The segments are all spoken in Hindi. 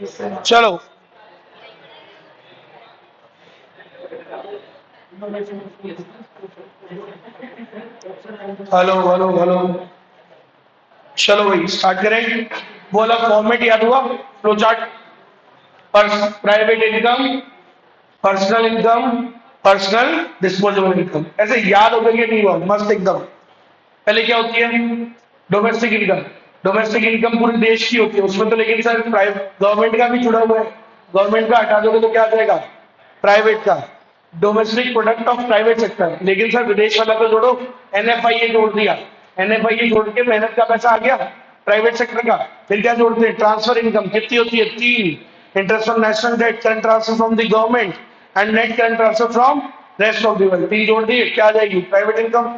चलो हेलो हेलो हेलो। चलो भाई स्टार्ट करें। बोला फॉर्मेट याद हुआ? Flow chart. Private income, personal income, personal disposable income. ऐसे याद हो गई नहीं हुआ? मस्त एकदम। पहले क्या होती है? Domestic income. डोमेस्टिक इनकम पूरे देश की होती है, उसमें तो लेकिन सर प्राइवेट गवर्नमेंट का भी जुड़ा हुआ है। गवर्नमेंट का हटा दोगे तो क्या आ जाएगा? प्राइवेट का। Domestic product of private sector. लेकिन सर विदेश वाला तो जोड़ो, एनएफआईए जोड़ दिया। एनएफआईए जोड़ के मेहनत का पैसा आ गया प्राइवेट सेक्टर का। फिर क्या जोड़ते हैं? Transfer income. कितनी होती है? 3। Interest on national debt, current transfer from the government and net current transfer from rest of the world. 3 जोड़ दिए, क्या आ जाएगी? Private income.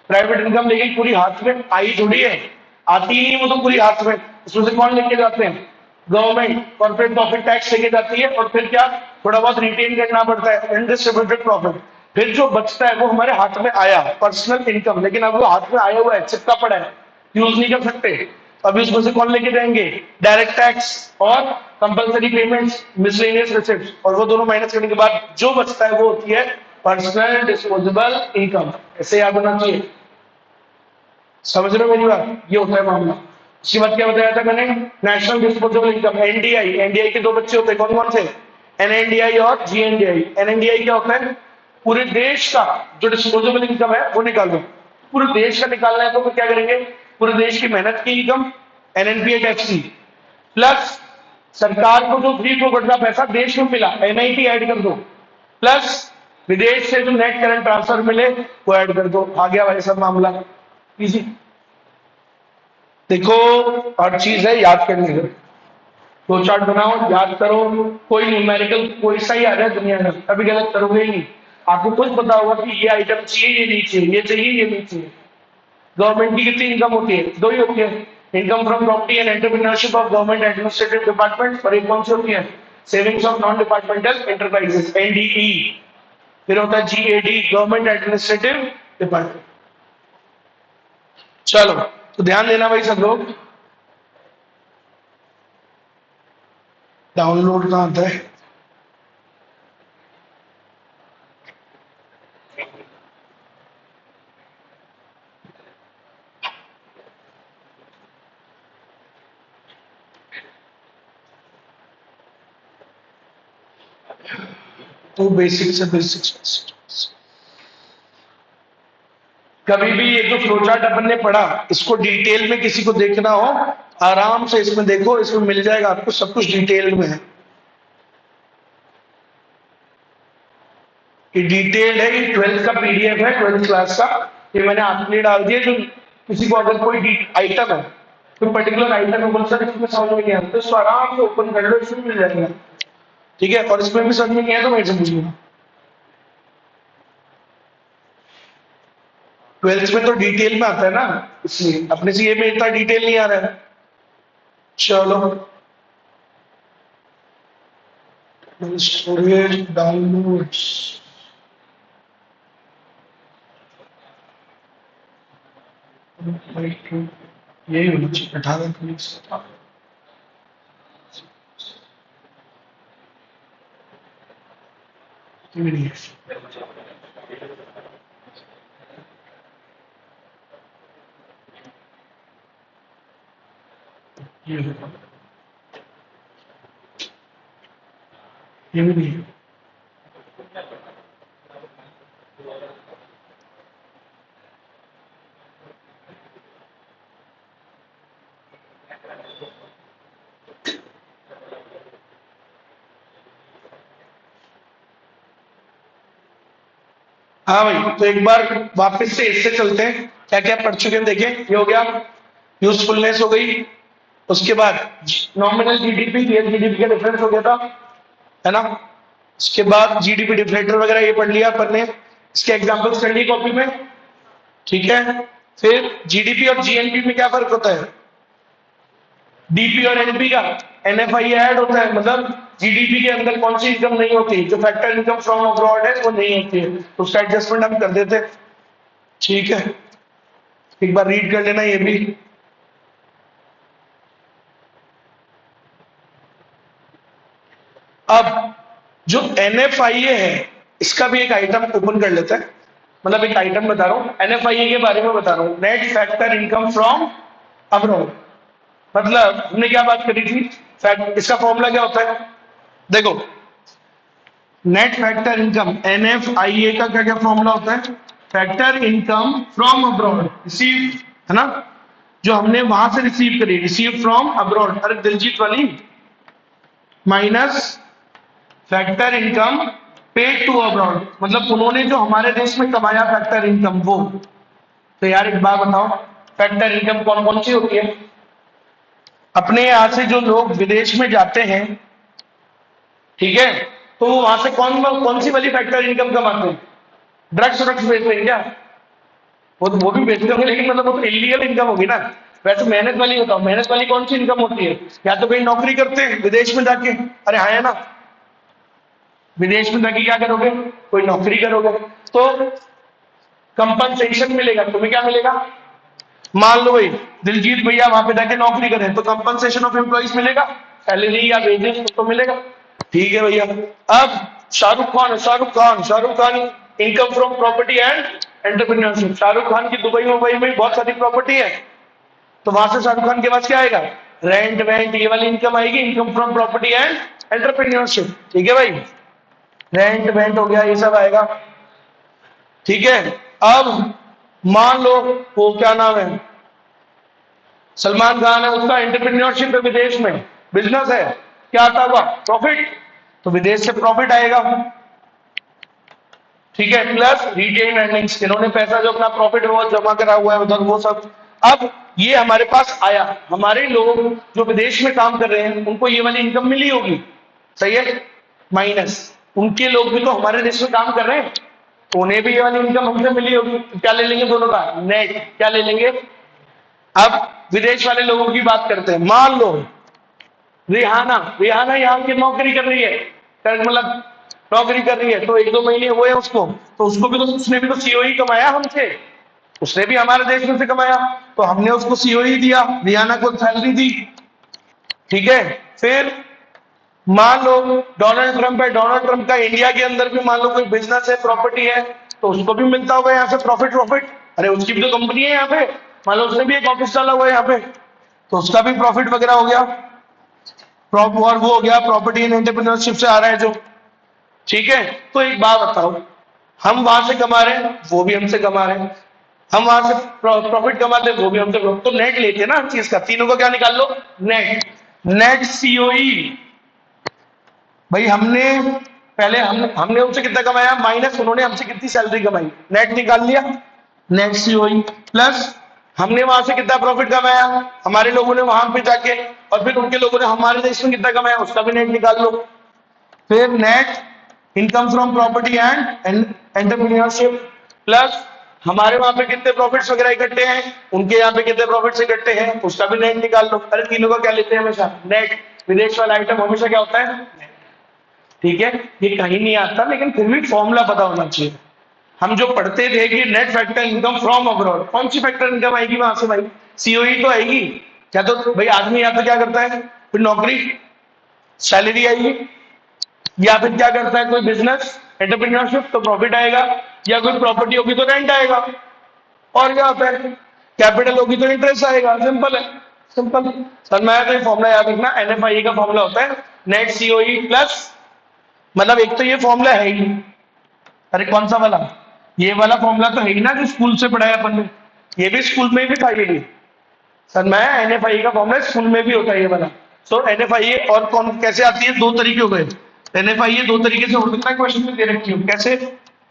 प्राइवेट इनकम लेकिन पूरी हाथ में आई थोड़ी है, आती ही नहीं वो तो पूरी हाथ में। उसमें से कौन लेके जाते हैं? गवर्नमेंट कॉर्पोरेट प्रॉफिट टैक्स लेके जाती है, और फिर क्या थोड़ा बहुत रिटेन करना पड़ता है, अनडिस्ट्रीब्यूटेड प्रॉफिट। फिर जो बचता है वो हमारे हाथ में आया, पर्सनल इनकम। लेकिन अब वो हाथ में आया हुआ है, चिपका पड़ा है, यूज नहीं कर सकते। अभी उसमें से कौन लेके जाएंगे? डायरेक्ट टैक्स और कंपल्सरी पेमेंट्स, मिसलेनियस रिसिप्ट्स, और वो दोनों माइनस करने के बाद जो बचता है वो होती है पर्सनल डिस्पोजेबल इनकम। ऐसे याद होना चाहिए। समझ रहे हो मेरी बात? ये होता है मामला। उसके बाद क्या बताया था मैंने? National disposable income, NDI. NDI के दो बच्चे होते हैं, कौन कौन से? एनएनडीआई और जीएनडीआई। एनएनडीआई क्या होता है? पूरे देश का जो डिस्पोजेबल इनकम है वो निकालो। पूरे देश का निकालना है तो फिर क्या करेंगे? पूरे देश की मेहनत की इनकम, एनएनपीएच एफसी, प्लस सरकार को जो फ्री फोकट का पैसा देश में मिला, एनआईटी ऐड कर दो, प्लस विदेश से जो नेट करंट ट्रांसफर मिले वो ऐड कर दो। आ गया भाई सब मामला। इजी। देखो, हर चीज है याद करने की। फ्लो चार्ट बनाओ, याद करो। कोई न्यूमेरिकल कोई सही आ रहा है दुनिया में, कभी गलत करोगे ही नहीं। आपको खुद पता होगा कि ये आइटम चाहिए, ये नहीं चाहिए, ये चाहिए, ये नहीं चाहिए। गवर्नमेंट की कितनी इनकम होती है? दो ही होती है, income from property and entrepreneurship of government administrative department, और एक कौन सी होती है? Savings of non departmental enterprises, NDE. फिर होता है जीएडी, गवर्नमेंट एडमिनिस्ट्रेटिव डिपार्टमेंट। चलो तो ध्यान देना भाई सब लोग। डाउनलोड कहाँ आता है? तो बेसिक से बेसिक। कभी भी ये जो फ्लो चार्ट अपन ने पढ़ा, इसको डिटेल में किसी को देखना हो, आराम से इसमें देखो, इसमें मिल जाएगा आपको सब कुछ डिटेल में है। ये डिटेल है, ये 12th का पीडीएफ है, 12th क्लास का। ये मैंने आपके लिए डाल दिया। जो किसी को अगर कोई आइटम है, कोई पर्टिकुलर आइटम है, बोल सर इसमें समझ में नहीं आता, तो इसको आराम से ओपन कर लो, इसमें मिल जाएगा। ठीक है, और इसमें भी समझ में नहीं आया तो मेरे से पूछिएगा। 12th में तो डिटेल में आता है ना, इसलिए अपने से ये में इतना डिटेल नहीं आ रहा है। चलो स्टोरेज डाउनलोड्स, यही होना चाहिए 18 नहीं है। ये भी नहीं है। हाँ भाई, तो एक बार वापस से इससे चलते हैं, क्या क्या पढ़ चुके हैं देखें। ये हो गया, यूजफुलनेस हो गई। उसके बाद नॉमिनल जीडीपी, जीडीपी का डिफरेंस हो गया था, है ना। उसके बाद जीडीपी डिफलेटर वगैरह ये पढ़ लिया अपन ने, इसके एग्जांपल्स कर लिए कॉपी में। ठीक है, फिर जीडीपी और जीएनपी में क्या फर्क होता है? डीपी और एनपी का एनएफआई ऐड होता है, मतलब जीडीपी के अंदर कौन सी इनकम नहीं होती, जो फैक्टर इनकम फ्रॉम अब्रॉड है वो नहीं होती है, तो उसका एडजस्टमेंट हम कर देते हैं। ठीक है, एक बार रीड कर लेना ये भी। अब जो NFIA है इसका भी एक आइटम ओपन कर लेते हैं, मतलब एक आइटम बता रहा हूँ, NFIA के बारे में बता रहा हूँ, net factor income from abroad. मतलब हमने क्या बात करी थी, इसका फॉर्मूला क्या होता है, देखो नेट फैक्टर इनकम NFIA का क्या क्या फॉर्मूला होता है, factor income from abroad receive, है ना, जो हमने वहां से रिसीव करी, रिसीव फ्रॉम अब्रॉड, अरे दिलजीत वाली, minus factor income paid to abroad, मतलब उन्होंने जो हमारे देश में कमाया फैक्टर इनकम वो। तो यार एक बात बताओ, फैक्टर इनकम कौन कौन सी होती है, अपने यहां से जो लोग विदेश में जाते हैं, ठीक है, तो वो वहां से कौन कौन सी वाली फैक्टर इनकम कमाते हैं, ड्रग्स ड्रग्स बेचते हैं क्या, वो भी बेचते होंगे, लेकिन मतलब वो तो इलीगल इनकम होगी ना। वैसे मेहनत वाली बताओ, मेहनत वाली कौन सी इनकम होती है, या तो कहीं नौकरी करते हैं विदेश में जाके, अरे हाँ है ना, विदेश में जाके क्या करोगे, कोई नौकरी करोगे तो कंपनसेशन मिलेगा, तुम्हें क्या मिलेगा, मान लो भाई दिलजीत भैया वहां पे जाके नौकरी करें तो कंपनसेशन ऑफ एम्प्लॉइज मिलेगा, सैलरी या वेजेस तो मिलेगा, ठीक है भैया। अब Shahrukh Khan income from property and entrepreneurship, Shahrukh Khan की दुबई मुंबई में बहुत सारी प्रॉपर्टी है, तो वहां से शाहरुख खान के पास क्या आएगा, रेंट वेंट ये वाली इनकम आएगी, income from property and entrepreneurship, ठीक है भाई, रेंट वेंट हो गया ये सब आएगा, ठीक है। अब मान लो वो क्या नाम है, सलमान खान है, उसका एंटरप्रेन्योरशिप है विदेश में, बिजनेस है, क्या आता हुआ, प्रॉफिट, तो विदेश से प्रॉफिट आएगा, ठीक है, प्लस रिटेन अर्निंग्स, इन्होंने पैसा जो अपना प्रॉफिट वो जमा करा हुआ है उधर वो सब, अब ये हमारे पास आया, हमारे लोग जो विदेश में काम कर रहे हैं उनको ये वाली इनकम मिली होगी, सही है, माइनस उनके लोग भी तो हमारे देश में काम कर रहे हैं, तो उन्हें भी ये वाली इनकम हमसे मिली होगी, तो क्या ले लेंगे दोनों का नेट, क्या ले लेंगे। अब विदेश वाले लोगों की बात करते हैं, मान लो रिहाना रिहाना यहाँ की नौकरी कर रही है, मतलब नौकरी कर रही है, तो एक दो महीने हुए उसको, तो उसको भी तो उसने भी तो सीओई कमाया हमसे, उसने भी हमारे देश में से कमाया, तो हमने उसको सीओई दिया, रिहाना को सैलरी दी, ठीक है। फिर मान लो डोनाल्ड ट्रंप है, डोनाल्ड ट्रंप का इंडिया के अंदर भी मान लो कोई बिजनेस है, प्रॉपर्टी है, तो उसको भी मिलता होगा यहाँ से प्रॉफिट प्रॉफिट, अरे उसकी भी तो कंपनी है यहाँ पे, मान लो उसने भी एक ऑफिस डाला हुआ है यहाँ पे, तो उसका भी प्रॉफिट वगैरह हो गया, और वो हो गया प्रॉपर्टी एंड एंटरप्रेन्योरशिप से आ रहा है जो, ठीक है। तो एक बात बताओ, हम वहां से कमा रहे हैं वो भी हमसे कमा रहे हैं, हम वहां से प्रॉफिट कमाते हैं वो भी हमसे, तो नेट लेते हैं ना हर चीज का, तीनों का क्या निकाल लो, नेट, नेट सीओई, भाई हमने पहले हमने उनसे कितना कमाया माइनस उन्होंने हमसे कितनी सैलरी कमाई, नेट निकाल लिया, नेट सीओई, प्लस हमने वहां से कितना प्रॉफिट कमाया, हमारे लोगों ने वहां पे जाके, और फिर उनके लोगों ने हमारे देश में कितना कमाया उसका भी नेट निकाल लो, फिर net income from property and entrepreneurship, plus हमारे वहां पे कितने प्रॉफिट्स वगैरह इकट्ठे हैं, उनके यहाँ पे कितने प्रॉफिट्स इकट्ठे हैं उसका भी नेट निकाल लो, अरे तीनों का क्या लेते हैं हमेशा नेट, विदेश वाला आइटम हमेशा क्या होता है, ठीक है। ये कहीं नहीं आता लेकिन फिर भी फॉर्मूला पता होना चाहिए, हम जो पढ़ते थे कि net factor income from abroad, कौन सी फैक्टर इनकम आएगी वहां से भाई, सीओई तो आएगी, क्या तो भाई आदमी या तो क्या करता है फिर नौकरी सैलरी आएगी, या फिर क्या करता है कोई बिजनेस एंटरप्रेन्योरशिप तो प्रॉफिट आएगा, या कोई प्रॉपर्टी होगी तो रेंट आएगा, और क्या होता है कैपिटल होगी तो इंटरेस्ट आएगा, सिंपल है, सिंपल। सर मैं तो ये फॉर्मूला याद रखना, NFIA का फॉर्मूला होता है नेट सीओई प्लस, मतलब एक तो ये फॉर्मूला है ही, अरे कौन सा वाला, ये वाला फॉर्मूला तो है ही ना जो स्कूल से पढ़ाया अपन ने, ये भी स्कूल में भी था ये भी, सर मैं NFIA का फॉर्मूला स्कूल में भी होता है ये वाला। सो NFIA और कौन कैसे आती है, दो तरीके हो गए, NFIA दो तरीके से हो सकता है, क्वेश्चन में दे रखी हो कैसे,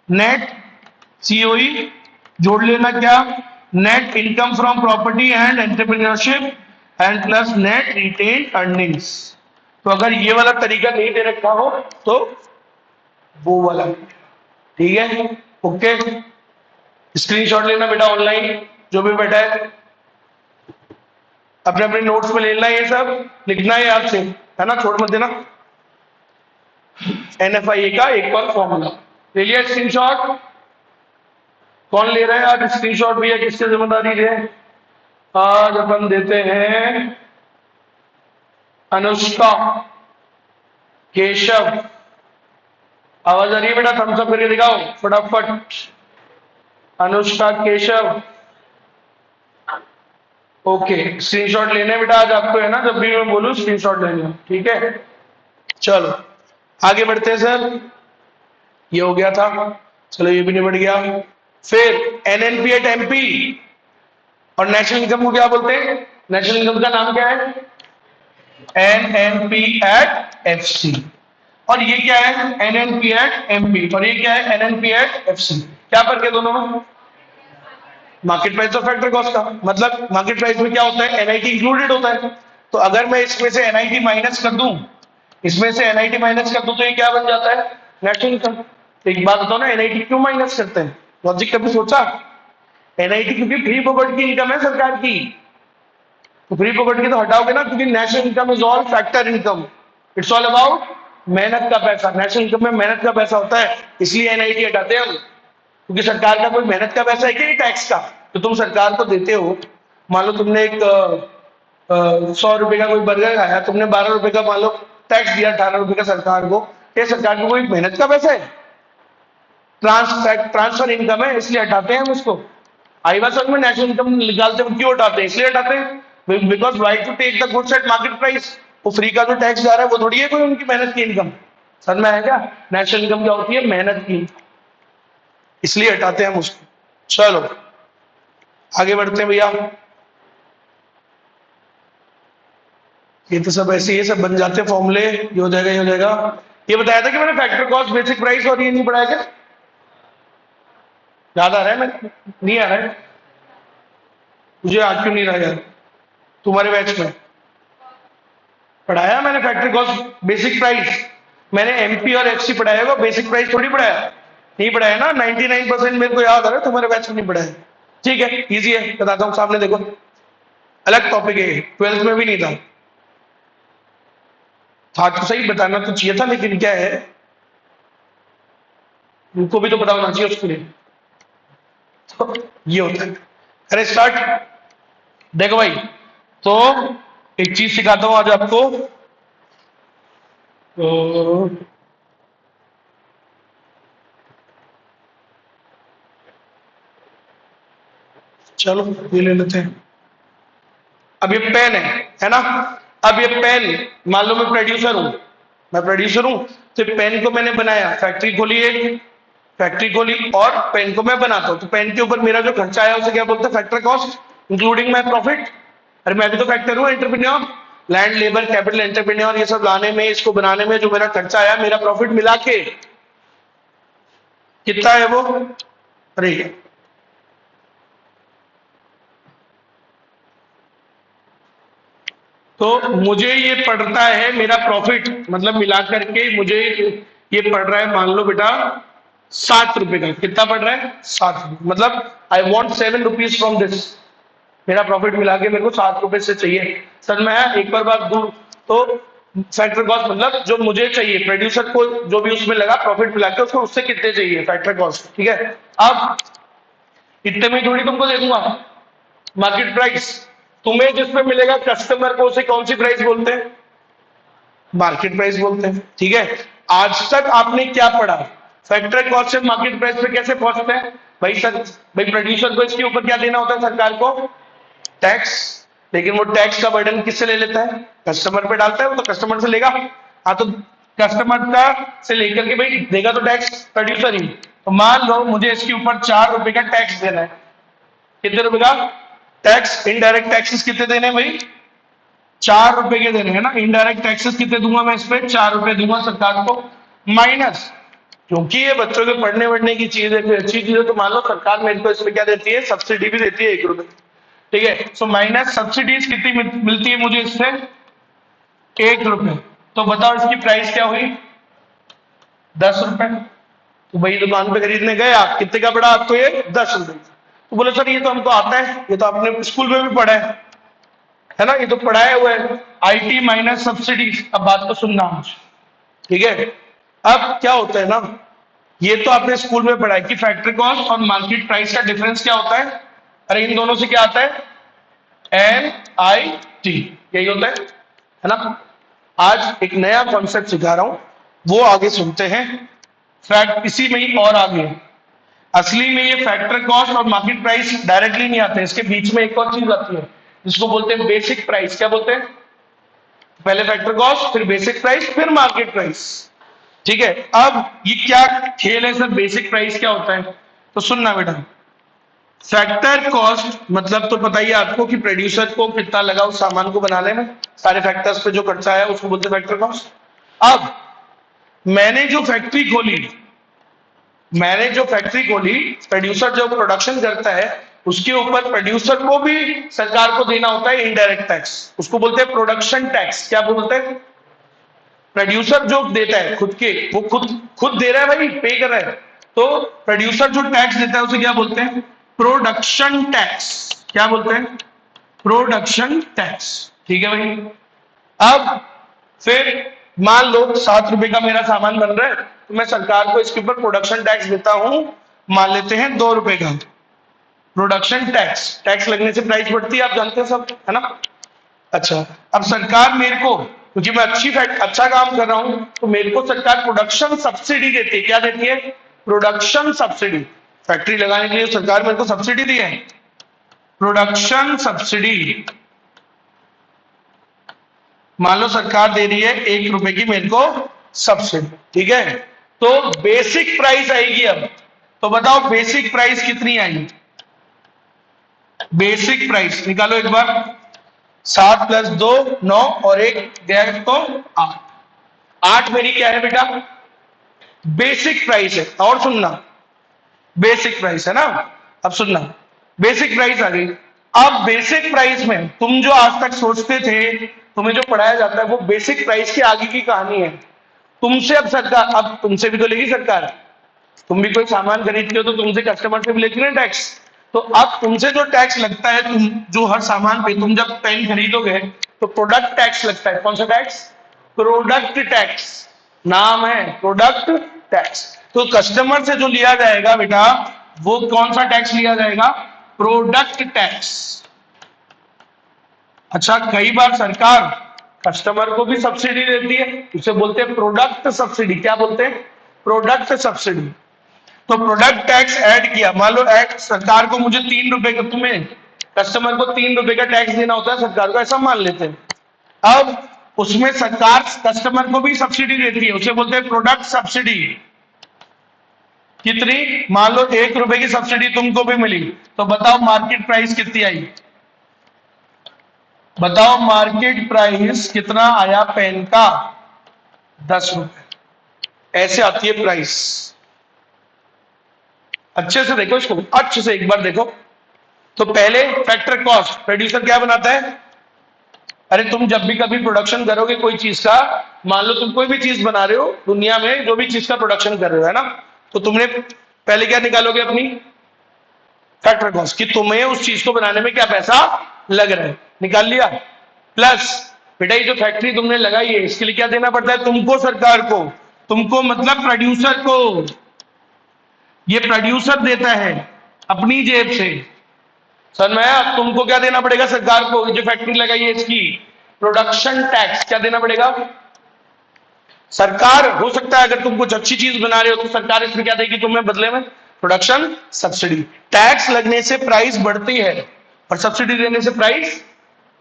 नेट सीओई जोड़ लेना क्या, net income from property and entrepreneurship and plus net retained earnings, तो अगर ये वाला तरीका नहीं दे रखा हो तो वो वाला, ठीक है, ओके। स्क्रीनशॉट लेना बेटा ऑनलाइन जो भी बैठा है, अपने अपने नोट्स में लेना, ये सब लिखना है याद से, है ना, छोड़ मत देना। NFIA का एक बार फॉर्मूला ले लिया स्क्रीनशॉट, कौन ले रहा है आज स्क्रीनशॉट, भैया किसकी जिम्मेदारी है, आज अपन देते हैं अनुष्का, केशव, आवाज आ रही है बेटा? थम्स अप करके दिखाओ फटाफट। अनुष्का, केशव, ओके। स्क्रीनशॉट लेने बेटा आज आपको, है ना? जब भी मैं बोलूं स्क्रीनशॉट लेने, ठीक है? चलो आगे बढ़ते हैं सर। ये हो गया था, चलो ये भी निबट गया। फिर एनएनपी एट एमपी और नेशनल इनकम को क्या बोलते हैं? नेशनल इनकम का नाम क्या है? NNP at FC. और ये क्या है? NNP at MP. और ये क्या है? NNP at FC. क्या फर्क है दोनों में? मार्केट प्राइस और फैक्टर कॉस्ट का। मतलब मार्केट प्राइस में क्या होता है? एनआईटी इंक्लूडेड होता है। तो अगर मैं इसमें से एनआईटी माइनस कर दूं, इसमें से एनआईटी माइनस कर दूं, तो ये क्या बन जाता है? National income. तो एक बात बताओ ना, एनआईटी क्यों माइनस करते हैं? लॉजिक कभी सोचा? एनआईटी क्योंकि फ्री पॉकेट की इनकम है सरकार की। तो फ्री पॉकेट की तो हटाओगे ना, क्योंकि national income is all factor income. It's all about मेहनत का पैसा। नेशनल इनकम में मेहनत का पैसा होता है, इसलिए एनआईटी हटाते हैं हम। क्योंकि सरकार का कोई मेहनत का पैसा है क्या? टैक्स का तो तुम सरकार को देते हो। मान लो तुमने एक 100 रुपए का कोई बर्गर खाया, तुमने 12 रुपए का मान लो टैक्स दिया, 18 रुपए का सरकार को। ये सरकार को कोई मेहनत का पैसा है? ट्रांसफर इनकम है, इसलिए हटाते हैं हम इसको। आई बात समझ में? नेशनल इनकम निकालते हैं, क्यों हटाते हैं? इसलिए हटाते हैं because right to take the goods at market price. वो फ्री का जो टैक्स जा रहा है वो थोड़ी है कोई उनकी मेहनत की इनकम। समझ में आएगा? नेशनल इनकम क्या होती है? मेहनत की, इसलिए हटाते हैं हम उसको। चलो आगे बढ़ते हैं भैया। ये तो सब ऐसे ही सब बन जाते हैं फॉर्मूले, ये हो जाएगा, ये हो जाएगा। ये बताया था कि मैंने फैक्टर कॉस्ट, बेसिक प्राइस और ये नहीं पढ़ाया क्या? याद आ रहा है? मैं नहीं आ रहा है मुझे, आज क्यों नहीं रहा यार? तुम्हारे बैच में पढ़ाया मैंने फैक्टर कॉस्ट, बेसिक प्राइस। मैंने एमपी और एफसी पढ़ाया होगा, बेसिक प्राइस थोड़ी पढ़ाया। नहीं पढ़ाया ना? 99% मेरे को याद आ रहा है, तुम्हारे बैच में नहीं पढ़ाया। ठीक है, इजी है, बताता हूँ सामने देखो। अलग टॉपिक है, 12th में भी नहीं था। था तो सही, बताना तो चाहिए था, लेकिन क्या है, उनको भी तो पता होना चाहिए उसके लिए। तो ये होता है। अरे स्टार्ट। देखो भाई, तो एक चीज सिखाता हूं आज आपको। तो चलो ये ले लेते हैं। अब ये पेन है ना? अब ये पेन, मान लो मैं प्रोड्यूसर हूं, मैं प्रोड्यूसर हूं, तो पेन को मैंने बनाया, फैक्ट्री खोली, एक फैक्ट्री खोली और पेन को मैं बनाता हूं। तो पेन के ऊपर मेरा जो खर्चा आया उसे क्या बोलते हैं? Factor cost, including my profit. अरे मैं भी तो फैक्टर हूं, entrepreneur. Land, labour, capital, entrepreneur, ये सब लाने में, इसको बनाने में जो मेरा खर्चा आया, मेरा प्रॉफिट मिला के कितना है वो? अरे तो मुझे ये पड़ता है मेरा प्रॉफिट, मतलब मिला करके मुझे ये पड़ रहा है, मान लो बेटा 7 रुपए का। कितना पड़ रहा है? 7 रुपए। मतलब I want 7 rupees from this. मेरा प्रॉफिट मिला के मेरे को 7 रुपए से चाहिए। सर मैं एक बार बात दूं, तो फैक्टर कॉस्ट मतलब जो मुझे चाहिए, प्रोड्यूसर को जो भी उसमें लगा प्रॉफिट मिला के उसको, उससे कितने चाहिए फैक्टर कॉस्ट, ठीक है? अब इतने में थोड़ी तुमको दे दूंगा मार्केट प्राइस। तुम्हें जिसमें मिलेगा कस्टमर को, उसे कौन सी प्राइस बोलते हैं? मार्केट प्राइस बोलते हैं, ठीक है? आज तक आपने क्या पढ़ा? फैक्टर कॉस्ट से मार्केट प्राइस पे कैसे पहुंचते हैं? भाई सर, भाई प्रोड्यूसर को इसके ऊपर क्या देना होता है सरकार को? टैक्स। लेकिन वो टैक्स का बर्डन किससे ले लेता है? कस्टमर पे डालता है, वो तो कस्टमर से लेगा। हाँ, तो कस्टमर का से लेकर के भाई देगा तो टैक्स प्रोड्यूसर ही। तो मान लो मुझे इसके ऊपर 4 रुपए का टैक्स देना है। कितने रुपए का टैक्स? इनडायरेक्ट टैक्सेस कितने देने हैं भाई? 4 रुपए के देने हैं ना। इनडायरेक्ट टैक्सेस कितने दूंगा मैं? इस पे 4 रुपए दूंगा सरकार को, माइनस, क्योंकि ये बच्चों के पढ़ने वढ़ने की चीज है, कोई अच्छी चीज है, तो मान लो सरकार मेरे को इसमें क्या देती है? सब्सिडी भी देती है 1 रुपए, ठीक है? सो माइनस सब्सिडीज कितनी मिलती है मुझे इससे? 1 रुपए। तो बताओ इसकी प्राइस क्या हुई? 10 रुपए। तो भाई दुकान पे खरीदने गए आप, कितने का पड़ा आपको ये? 10 रुपए। तो बोले सर ये तो हमको आता है, ये तो आपने स्कूल में भी पढ़ा है ना? ये तो पढ़ाया हुआ है, आईटी माइनस सब्सिडीज। अब बात को सुनना मुझे, ठीक है? अब क्या होता है ना, ये तो आपने स्कूल में पढ़ा है कि फैक्ट्री कॉस्ट और मार्केट प्राइस का डिफरेंस क्या होता है? अरे इन दोनों से क्या आता है? एन आई टी, यही होता है ना? आज एक नया कॉन्सेप्ट सिखा रहा हूं, वो आगे सुनते हैं। फैक्ट इसी में ही और आगे, असली में ये फैक्टर कॉस्ट और मार्केट प्राइस डायरेक्टली नहीं आते, इसके बीच में एक और चीज आती है जिसको बोलते हैं बेसिक प्राइस। क्या बोलते हैं? पहले फैक्टर कॉस्ट, फिर बेसिक प्राइस, फिर मार्केट प्राइस। ठीक है, अब ये क्या खेल है सर? बेसिक प्राइस क्या होता है? तो सुनना बेटा, फैक्टर कॉस्ट मतलब तो पता ही है आपको कि प्रोड्यूसर को कितना लगा उस सामान को बनाने में, सारे फैक्टर्स पे जो खर्चा है उसको बोलते हैं फैक्टर कॉस्ट। अब मैंने जो फैक्ट्री खोली, प्रोड्यूसर जो प्रोडक्शन करता है उसके ऊपर प्रोड्यूसर को भी सरकार को देना होता है इनडायरेक्ट टैक्स, उसको बोलते हैं प्रोडक्शन टैक्स। क्या बोलते हैं? प्रोड्यूसर जो देता है खुद के, वो खुद दे रहा है भाई, पे कर रहा है, तो प्रोड्यूसर जो टैक्स देता है उसे क्या बोलते हैं? Production tax. क्या बोलते हैं? Production tax. ठीक है भाई। अब फिर मान लो 7 रुपए का मेरा सामान बन रहा है, तो मैं सरकार को इसके ऊपर प्रोडक्शन टैक्स देता हूं, मान लेते हैं 2 रुपए का प्रोडक्शन टैक्स। टैक्स लगने से प्राइस बढ़ती है, आप जानते हैं सब, है ना? अच्छा, अब सरकार मेरे को, क्योंकि मैं अच्छा काम कर रहा हूं, तो मेरे को सरकार प्रोडक्शन सब्सिडी देती है। क्या देती है? Production subsidy. फैक्ट्री लगाने के लिए सरकार मेरे को सब्सिडी दी है, प्रोडक्शन सब्सिडी। मान लो सरकार दे रही है 1 रुपए की मेरे को सब्सिडी, ठीक है? तो बेसिक प्राइस आएगी। अब तो बताओ बेसिक प्राइस कितनी आएगी? बेसिक प्राइस निकालो एक बार, 7 + 2 9 और 1 गया तो 8। 8 मेरी क्या है बेटा? बेसिक प्राइस है। और सुनना, बेसिक प्राइस है ना, अब सुनना, बेसिक प्राइस आ गई। अब बेसिक प्राइस में तुम जो आज तक सोचते थे, तुम्हें जो पढ़ाया जाता है, वो बेसिक प्राइस की आगे की कहानी है। तुमसे अब सरकार, अब तुमसे भी तो लेगी सरकार, तुम भी कोई सामान खरीदते हो तो तुमसे कस्टमर से भी लेती है टैक्स। तो अब तुमसे जो टैक्स लगता है, तुम जो हर सामान पे, तुम जब पेन खरीदोगे तो प्रोडक्ट टैक्स लगता है। कौन सा टैक्स? प्रोडक्ट टैक्स, नाम है प्रोडक्ट टैक्स। तो कस्टमर से जो लिया जाएगा बेटा, वो कौन सा टैक्स लिया जाएगा? Product tax. अच्छा, कई बार सरकार कस्टमर को भी सब्सिडी देती है, उसे बोलते हैं प्रोडक्ट सब्सिडी। क्या बोलते हैं? Product subsidy. तो प्रोडक्ट टैक्स ऐड किया, मान लो सरकार को मुझे 3 रुपए का, तुम्हें कस्टमर को 3 रुपए का टैक्स देना होता है सरकार को, ऐसा मान लेते हैं। अब उसमें सरकार कस्टमर को भी सब्सिडी देती है, उसे बोलते हैं प्रोडक्ट सब्सिडी। कितनी? मान लो 1 रुपए की सब्सिडी तुमको भी मिली, तो बताओ मार्केट प्राइस कितनी आई? बताओ मार्केट प्राइस कितना आया पेन का? 10 रुपए। ऐसे आती है प्राइस। अच्छे से देखो इसको, अच्छे से एक बार देखो। तो पहले फैक्टर कॉस्ट, प्रोड्यूसर क्या बनाता है? अरे तुम जब भी कभी प्रोडक्शन करोगे कोई चीज का, मान लो तुम कोई भी चीज बना रहे हो, दुनिया में जो भी चीज का प्रोडक्शन कर रहे हो, है ना, तो तुमने पहले क्या निकालोगे? अपनी फैक्टर कॉस्ट, कि तुम्हें उस चीज को बनाने में क्या पैसा लग रहा है, निकाल लिया। प्लस बेटा ये जो फैक्ट्री तुमने लगाई है, इसके लिए क्या देना पड़ता है तुमको? सरकार को। तुमको मतलब प्रोड्यूसर को। ये प्रोड्यूसर देता है अपनी जेब से। समझ में आया? तुमको क्या देना पड़ेगा सरकार को? जो फैक्ट्री लगाई है इसकी प्रोडक्शन टैक्स क्या देना पड़ेगा? सरकार, हो सकता है अगर तुम कुछ अच्छी चीज बना रहे हो तो सरकार इसमें क्या देगी तुम्हें बदले में? Production subsidy. टैक्स लगने से प्राइस बढ़ती है और सब्सिडी देने से प्राइस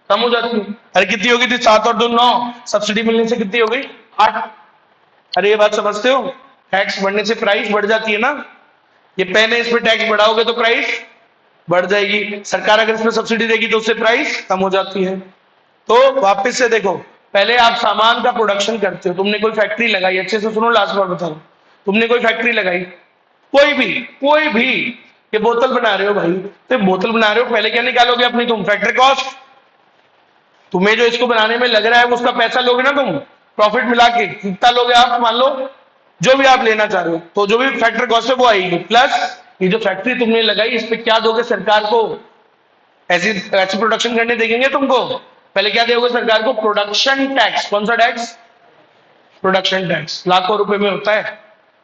कम हो जाती है। अरे कितनी होगी थी? 7 और 2 9, सब्सिडी मिलने से कितनी हो गई? 8। अरे ये बात समझते हो? टैक्स बढ़ने से प्राइस बढ़ जाती है ना। ये पेन है, इसमें टैक्स बढ़ाओगे तो प्राइस बढ़ जाएगी, सरकार अगर इसमें सब्सिडी देगी तो उससे प्राइस कम हो जाती है। तो वापस से देखो, पहले आप सामान का प्रोडक्शन करते हो, तुमने कोई फैक्ट्री लगाई, अच्छे से सुनो, लास्ट बार बताओ, तुमने कोई फैक्ट्री लगाई, कोई भी, ये बोतल बना रहे हो भाई, तो बोतल बना रहे हो, पहले क्या निकालोगे अपनी? तुम फैक्ट्री कॉस्ट, तुम्हें जो इसको बनाने में लग रहा है उसका पैसा लोगे ना तुम, प्रॉफिट मिला के कितना लोगे आप? मान लो जो भी आप लेना चाह रहे हो, तो जो भी फैक्ट्री कॉस्ट है वो आएगी, प्लस ये जो फैक्ट्री तुमने लगाई इस पे क्या दोगे सरकार को? ऐसी प्रोडक्शन करने देंगे तुमको, पहले क्या दोगे सरकार को? Production tax. कौन सा टैक्स? प्रोडक्शन टैक्स, लाखों रुपए में होता है,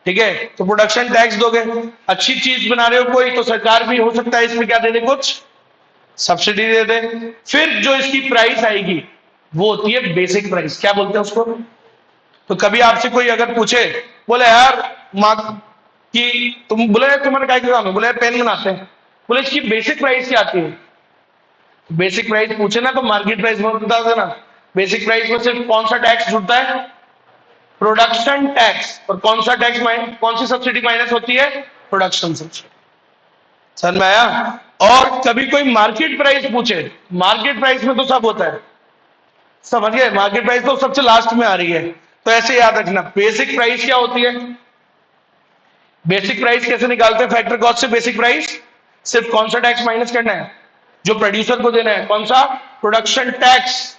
ठीक है? तो प्रोडक्शन टैक्स दोगे। अच्छी चीज बना रहे हो कोई, तो सरकार भी हो सकता है इसमें क्या दे दे? कुछ सब्सिडी दे दे। फिर जो इसकी प्राइस आएगी वो होती है बेसिक प्राइस। क्या बोलते हैं उसको? तो कभी आपसे कोई अगर पूछे, बोले यार मार्क कि तुम, बोले यार तुम्हारा क्या काम है, बोले यार पेन बनाते हैं, बोले इसकी बेसिक प्राइस क्या आती है? बेसिक प्राइस पूछे ना तो मार्केट प्राइस में बता देना। बेसिक प्राइस में सिर्फ कौन सा टैक्स जुड़ता है? Production tax. और कौन सा टैक्स कौन सी सब्सिडी माइनस होती है? Production subsidy. समझ में आया? और कभी कोई मार्केट प्राइस पूछे, मार्केट प्राइस में तो सब होता है, समझ गए? मार्केट प्राइस तो सबसे लास्ट में आ रही है। तो ऐसे याद रखना, बेसिक प्राइस क्या होती है? बेसिक प्राइस कैसे निकालते हैं? फैक्टर कॉस्ट से बेसिक प्राइस सिर्फ कौन सा टैक्स माइनस करना है? जो प्रोड्यूसर को देना है। कौन सा? Production tax.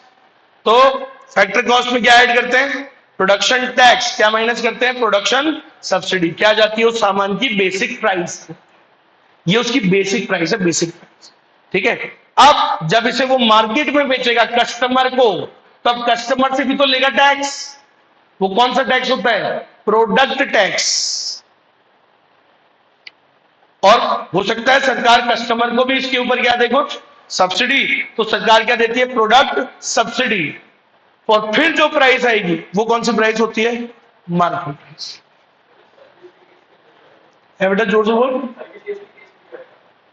तो फैक्टर कॉस्ट में क्या ऐड करते हैं? Production tax. क्या माइनस करते हैं? Production subsidy. क्या जाती है उस सामान की? Basic price. ये उसकी बेसिक प्राइस है, बेसिक प्राइस। ठीक है। अब जब इसे वो मार्केट में बेचेगा कस्टमर को, तब कस्टमर से भी तो लेगा टैक्स। वो कौन सा टैक्स होता है? Product tax. और हो सकता है सरकार कस्टमर को भी इसके ऊपर क्या दे, कुछ सब्सिडी। तो सरकार क्या देती है? Product subsidy. और फिर जो प्राइस आएगी वो कौन सी प्राइस होती है? Market price. है बेटा, जोर से बोल।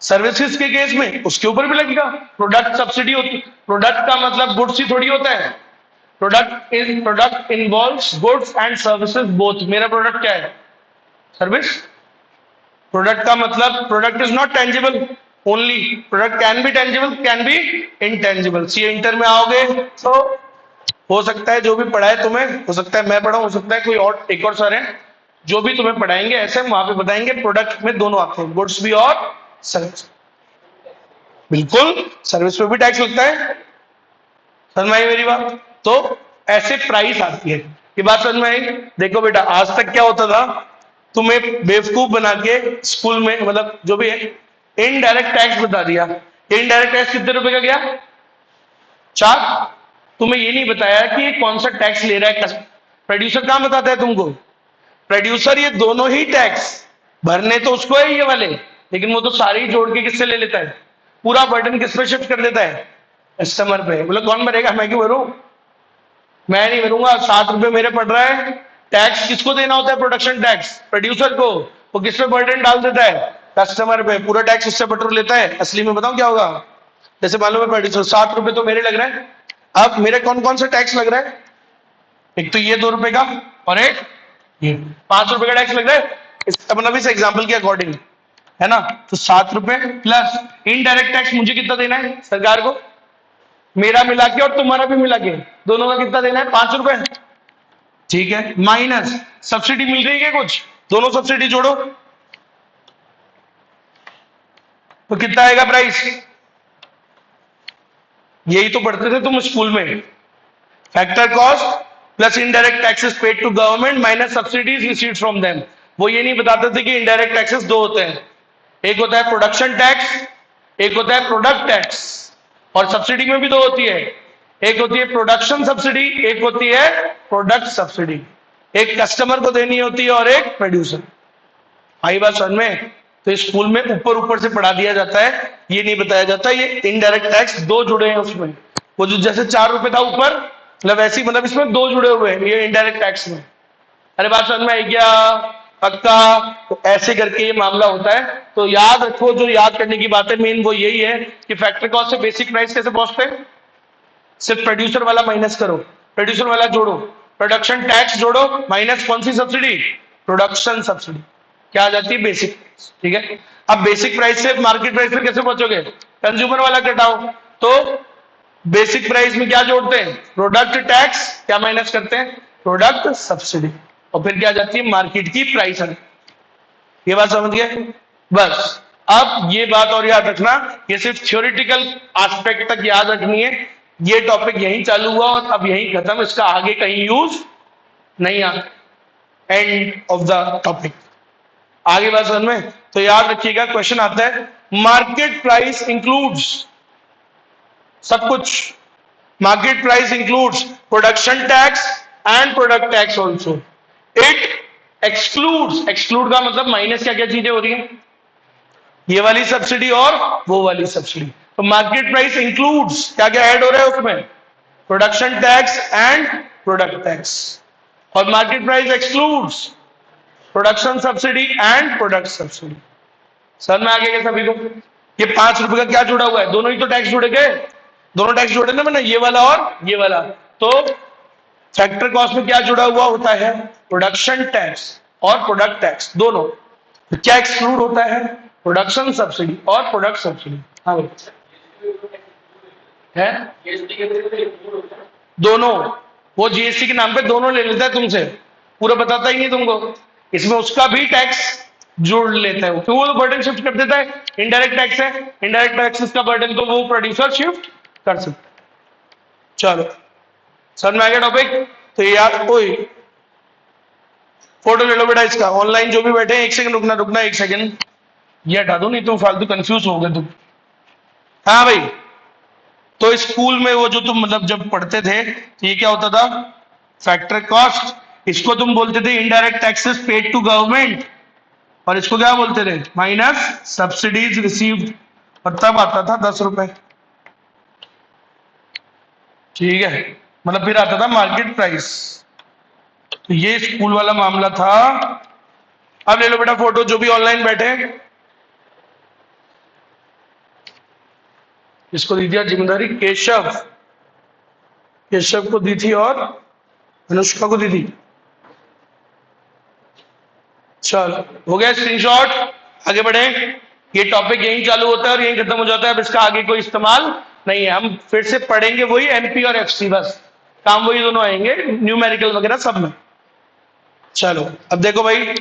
सर्विसेज के केस में उसके ऊपर भी लगेगा, प्रोडक्ट सब्सिडी होती। प्रोडक्ट का मतलब गुड्स ही थोड़ी होता है। Product involves goods and services both. मेरा प्रोडक्ट क्या है? सर्विस। प्रोडक्ट का मतलब product is not tangible only, product can be tangible, can be intangible. C inter में आओगे तो हो सकता है जो भी पढ़ाए तुम्हें, हो सकता है मैं पढ़ाऊं, हो सकता है कोई और एक और सर है जो भी तुम्हें पढ़ाएंगे, ऐसे वहां पे बताएंगे प्रोडक्ट में दोनों आते हैं, गुड्स भी और सर्विस। बिल्कुल, सर्विस पे भी टैक्स लगता है। समझ में आई मेरी बात? तो ऐसे प्राइस आती है। ये बात समझ में आई? देखो बेटा, आज तक क्या होता था, तुम्हें बेवकूफ बना के स्कूल में, मतलब जो भी है, इनडायरेक्ट टैक्स बता दिया। इनडायरेक्ट टैक्स कितने रुपए का गया? 4। तुम्हें ये नहीं बताया कि कौन सा टैक्स ले रहा है प्रोड्यूसर। कहां बताता है तुमको? प्रोड्यूसर ये दोनों ही टैक्स भरने तो उसको है ये वाले, लेकिन वो तो सारे ही जोड़ के किससे ले लेता है? पूरा बर्डन किस पे शिफ्ट कर देता है? कस्टमर पे। बोले कौन भरेगा? मैं क्यों भरूं? मैं नहीं भरूंगा। 7 रुपए मेरे पड़ रहा है। टैक्स किसको देना होता है? प्रोडक्शन टैक्स प्रोड्यूसर को। वो किस पे बर्डन डाल देता है? कस्टमर पे। पूरा टैक्स उससे बटोर लेता है। असली में बताऊं क्या होगा? जैसे मालूम है प्रोड्यूसर 7 रुपए तो मेरे लग रहा है। अब मेरे कौन कौन सा टैक्स लग रहा है? एक तो ये 2 रुपए का, और एक ये 5 रुपए का टैक्स लग रहा है। मतलब इस एग्जाम्पल के अकॉर्डिंग, है ना? तो 7 रुपए प्लस इनडायरेक्ट टैक्स मुझे कितना देना है सरकार को? मेरा मिला के और तुम्हारा भी मिला के, दोनों का कितना देना है? 5 रुपए। ठीक है। माइनस सब्सिडी मिल रही है कुछ, दोनों सब्सिडी जोड़ो तो कितना आएगा प्राइस? यही तो पढ़ते थे तुम स्कूल में। Factor cost plus indirect taxes paid to government minus subsidies received from them. वो ये नहीं बताते थे कि इनडायरेक्ट टैक्सेस 2 होते हैं, एक होता है प्रोडक्शन टैक्स, एक होता है प्रोडक्ट टैक्स। और सब्सिडी में भी 2 होती है, एक होती है प्रोडक्शन सब्सिडी, एक होती है प्रोडक्ट सब्सिडी। एक कस्टमर को देनी होती है और एक प्रोड्यूसर। आई बात समझ में? तो स्कूल में ऊपर ऊपर से पढ़ा दिया जाता है, ये नहीं बताया जाता ये इनडायरेक्ट टैक्स 2 जुड़े हैं उसमें। वो जो जैसे 4 रुपए था ऊपर, मतलब ऐसे ही, मतलब इसमें 2 जुड़े हुए हैं ये इनडायरेक्ट टैक्स में। अरे बात समझ में आई क्या? पक्का? तो ऐसे करके ये मामला होता है। तो याद रखो, जो याद करने की बात है मेन वो यही है कि फैक्टर कॉस्ट से बेसिक प्राइस कैसे पहुंचते हैं? सिर्फ प्रोड्यूसर वाला माइनस करो, प्रोड्यूसर वाला जोड़ो, प्रोडक्शन टैक्स जोड़ो, माइनस कौन सी सब्सिडी? Production subsidy. क्या आ जाती है? Basic price. ठीक है। अब बेसिक प्राइस से मार्केट प्राइस पे कैसे पहुंचोगे? कंज्यूमर वाला घटाओ। तो बेसिक प्राइस में क्या जोड़ते हैं? Product tax. क्या माइनस करते हैं? Product subsidy. और फिर क्या आ जाती है? मार्केट की प्राइस। ये बात समझ गए? बस अब ये बात और याद रखना, ये सिर्फ थ्योरेटिकल एस्पेक्ट तक याद रखनी है। ये टॉपिक यहीं चालू हुआ और अब यहीं खत्म, इसका आगे कहीं यूज नहीं आता। End of the topic. आगे बात समझ में? तो याद रखिएगा, क्वेश्चन आता है मार्केट प्राइस इंक्लूड्स सब कुछ। Market price includes production tax and product tax also. It excludes, exclude का मतलब माइनस क्या क्या चीजें हो रही है? ये वाली सब्सिडी और वो वाली सब्सिडी। तो मार्केट प्राइस इंक्लूड्स क्या क्या ऐड हो रहा है उसमें? Production tax and product tax. और market price excludes production subsidy and product subsidy. समझ में आ गया क्या सभी को? ये 5 रुपए का क्या जुड़ा हुआ है? दोनों ही तो टैक्स जुड़े गए, दोनों टैक्स जुड़े ना, मैंने ये वाला और ये वाला। तो फैक्टर कॉस्ट में क्या जुड़ा हुआ होता है? प्रोडक्शन टैक्स और प्रोडक्ट टैक्स दोनों। तो क्या एक्सक्लूड होता है? प्रोडक्शन सब्सिडी और प्रोडक्ट सब्सिडी। हाँ है दोनों, वो जीएसटी के नाम पे दोनों ले लेता है तुमसे, पूरा बताता ही नहीं तुमको। इसमें उसका भी टैक्स जोड़ लेता है, तो वो बर्डन शिफ्ट कर देता है। इनडायरेक्ट टैक्स है, इनडायरेक्ट टैक्सेस का बर्डन तो वो प्रोड्यूसर शिफ्ट कर सकता है। चलो समझ में आ गया टॉपिक? तो यार कोई फोटो ले लो बेटा इसका, ऑनलाइन जो भी बैठे हैं। 1 सेकंड रुकना, रुकना 1 सेकंड, ये हटा दो नहीं तो फालतू कंफ्यूज हो गए तुम। हाँ भाई, तो स्कूल में वो जो तुम मतलब जब पढ़ते थे तो ये क्या होता था? Factor cost. इसको तुम बोलते थे indirect taxes paid to government, और इसको क्या बोलते थे? Minus subsidies received. और तब आता था 10 रुपए। ठीक है, मतलब फिर आता था मार्केट प्राइस। तो ये स्कूल वाला मामला था। अब ले लो बेटा फोटो, जो भी ऑनलाइन बैठे। इसको दी थी जिम्मेदारी केशव, केशव को दी थी और अनुष्का को दी थी। चल हो गया स्क्रीनशॉट, आगे बढ़े। ये टॉपिक यहीं चालू होता है और यहीं खत्म हो जाता है। अब इसका आगे कोई इस्तेमाल नहीं है। हम फिर से पढ़ेंगे वही एमपी और एफसी, बस काम वही दोनों आएंगे, न्यूमेरिकल वगैरह सब में। चलो अब देखो भाई,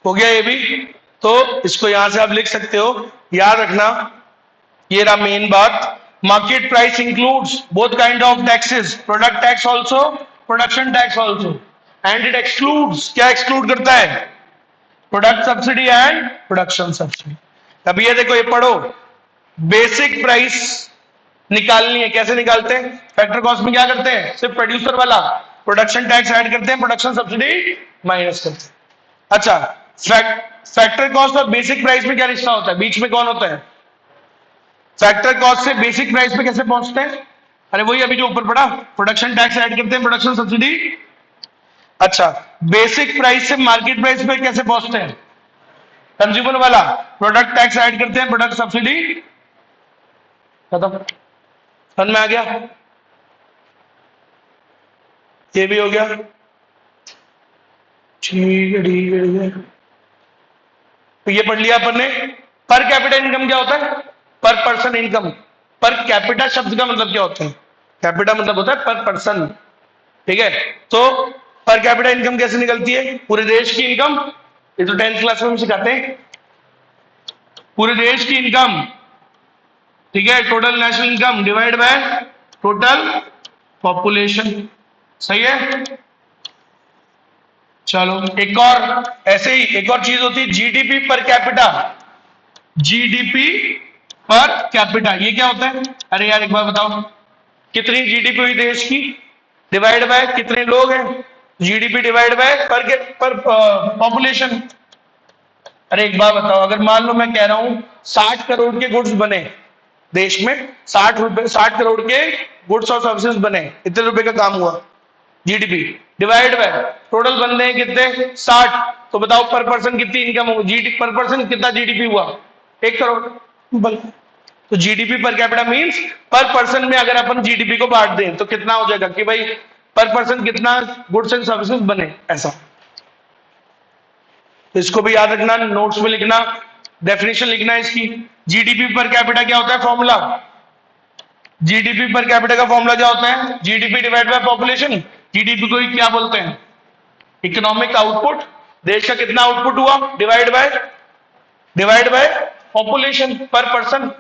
हो गया ये भी। तो इसको यहां से आप लिख सकते हो, याद रखना। ये रहा मेन बात। Market price includes both kind of taxes, product tax also, production tax also, and it excludes, क्या एक्सक्लूड करता है? Product subsidy and production subsidy. अब ये देखो, ये पढ़ो, बेसिक प्राइस निकालनी है। कैसे निकालते हैं? फैक्टर कॉस्ट में क्या करते हैं? सिर्फ प्रोड्यूसर वाला प्रोडक्शन टैक्स ऐड करते हैं, प्रोडक्शन सब्सिडी माइनस करते हैं। अच्छा, फैक्टर कॉस्ट और बेसिक प्राइस में क्या रिश्ता होता है? बीच में कौन होता है? फैक्टर कॉस्ट से बेसिक प्राइस पे कैसे पहुंचते हैं? अरे वही अभी जो ऊपर पड़ा, प्रोडक्शन टैक्स ऐड करते हैं, प्रोडक्शन सब्सिडी। अच्छा, बेसिक प्राइस से मार्केट प्राइस पे कैसे पहुंचते हैं? कंज्यूमर वाला प्रोडक्ट टैक्स ऐड करते हैं, प्रोडक्ट सब्सिडी खत्म। समझ में आ गया? ये भी हो गया। ठीक है ठीक है ठीक है। तो ये पढ़ लिया अपन ने। पर कैपिटल इनकम क्या होता है? पर पर्सन इनकम। पर कैपिटा शब्द का मतलब क्या होता है? कैपिटा मतलब होता है पर पर्सन। ठीक है, तो पर कैपिटा इनकम कैसे निकलती है? पूरे देश की इनकम, ये तो 10th क्लास में हम सिखाते हैं। पूरे देश की इनकम, ठीक है, total national income divide by total population. सही है? चलो एक और, ऐसे ही एक और चीज होती है GDP per capita. GDP per capita ये क्या होता है? अरे यार एक बार बताओ, कितनी जीडीपी हुई देश की, डिवाइड बाय कितने लोग हैं? जीडीपी डिवाइड बाय पर पॉपुलेशन। अरे एक बार बताओ, अगर मान लो मैं कह रहा हूं 60 करोड़ के गुड्स बने देश में, 60 करोड़ के गुड्स और सर्विसेज बने, इतने रुपए का काम हुआ, जीडीपी डिवाइड बाय टोटल बंदे हैं कितने? 60। तो बताओ पर पर्सन कितनी इनकम होगी? जीडीपी पर पर्सन कितना जीडीपी हुआ? 1 करोड़। तो जीडीपी पर कैपिटा मींस पर पर्सन में अगर अपन जीडीपी को बांट दें तो कितना हो जाएगा कि भाई पर पर्सन कितना गुड्स एंड सर्विसेज बने, ऐसा। तो इसको भी याद रखना, नोट्स में लिखना, डेफिनेशन लिखना इसकी। जीडीपी पर कैपिटा क्या होता है? फॉर्मूला, जीडीपी पर कैपिटा का फॉर्मूला क्या होता है? GDP divide by population. GDP को ही क्या बोलते हैं? Economic output. देश का कितना आउटपुट हुआ, डिवाइड बाय पॉपुलेशन पर person.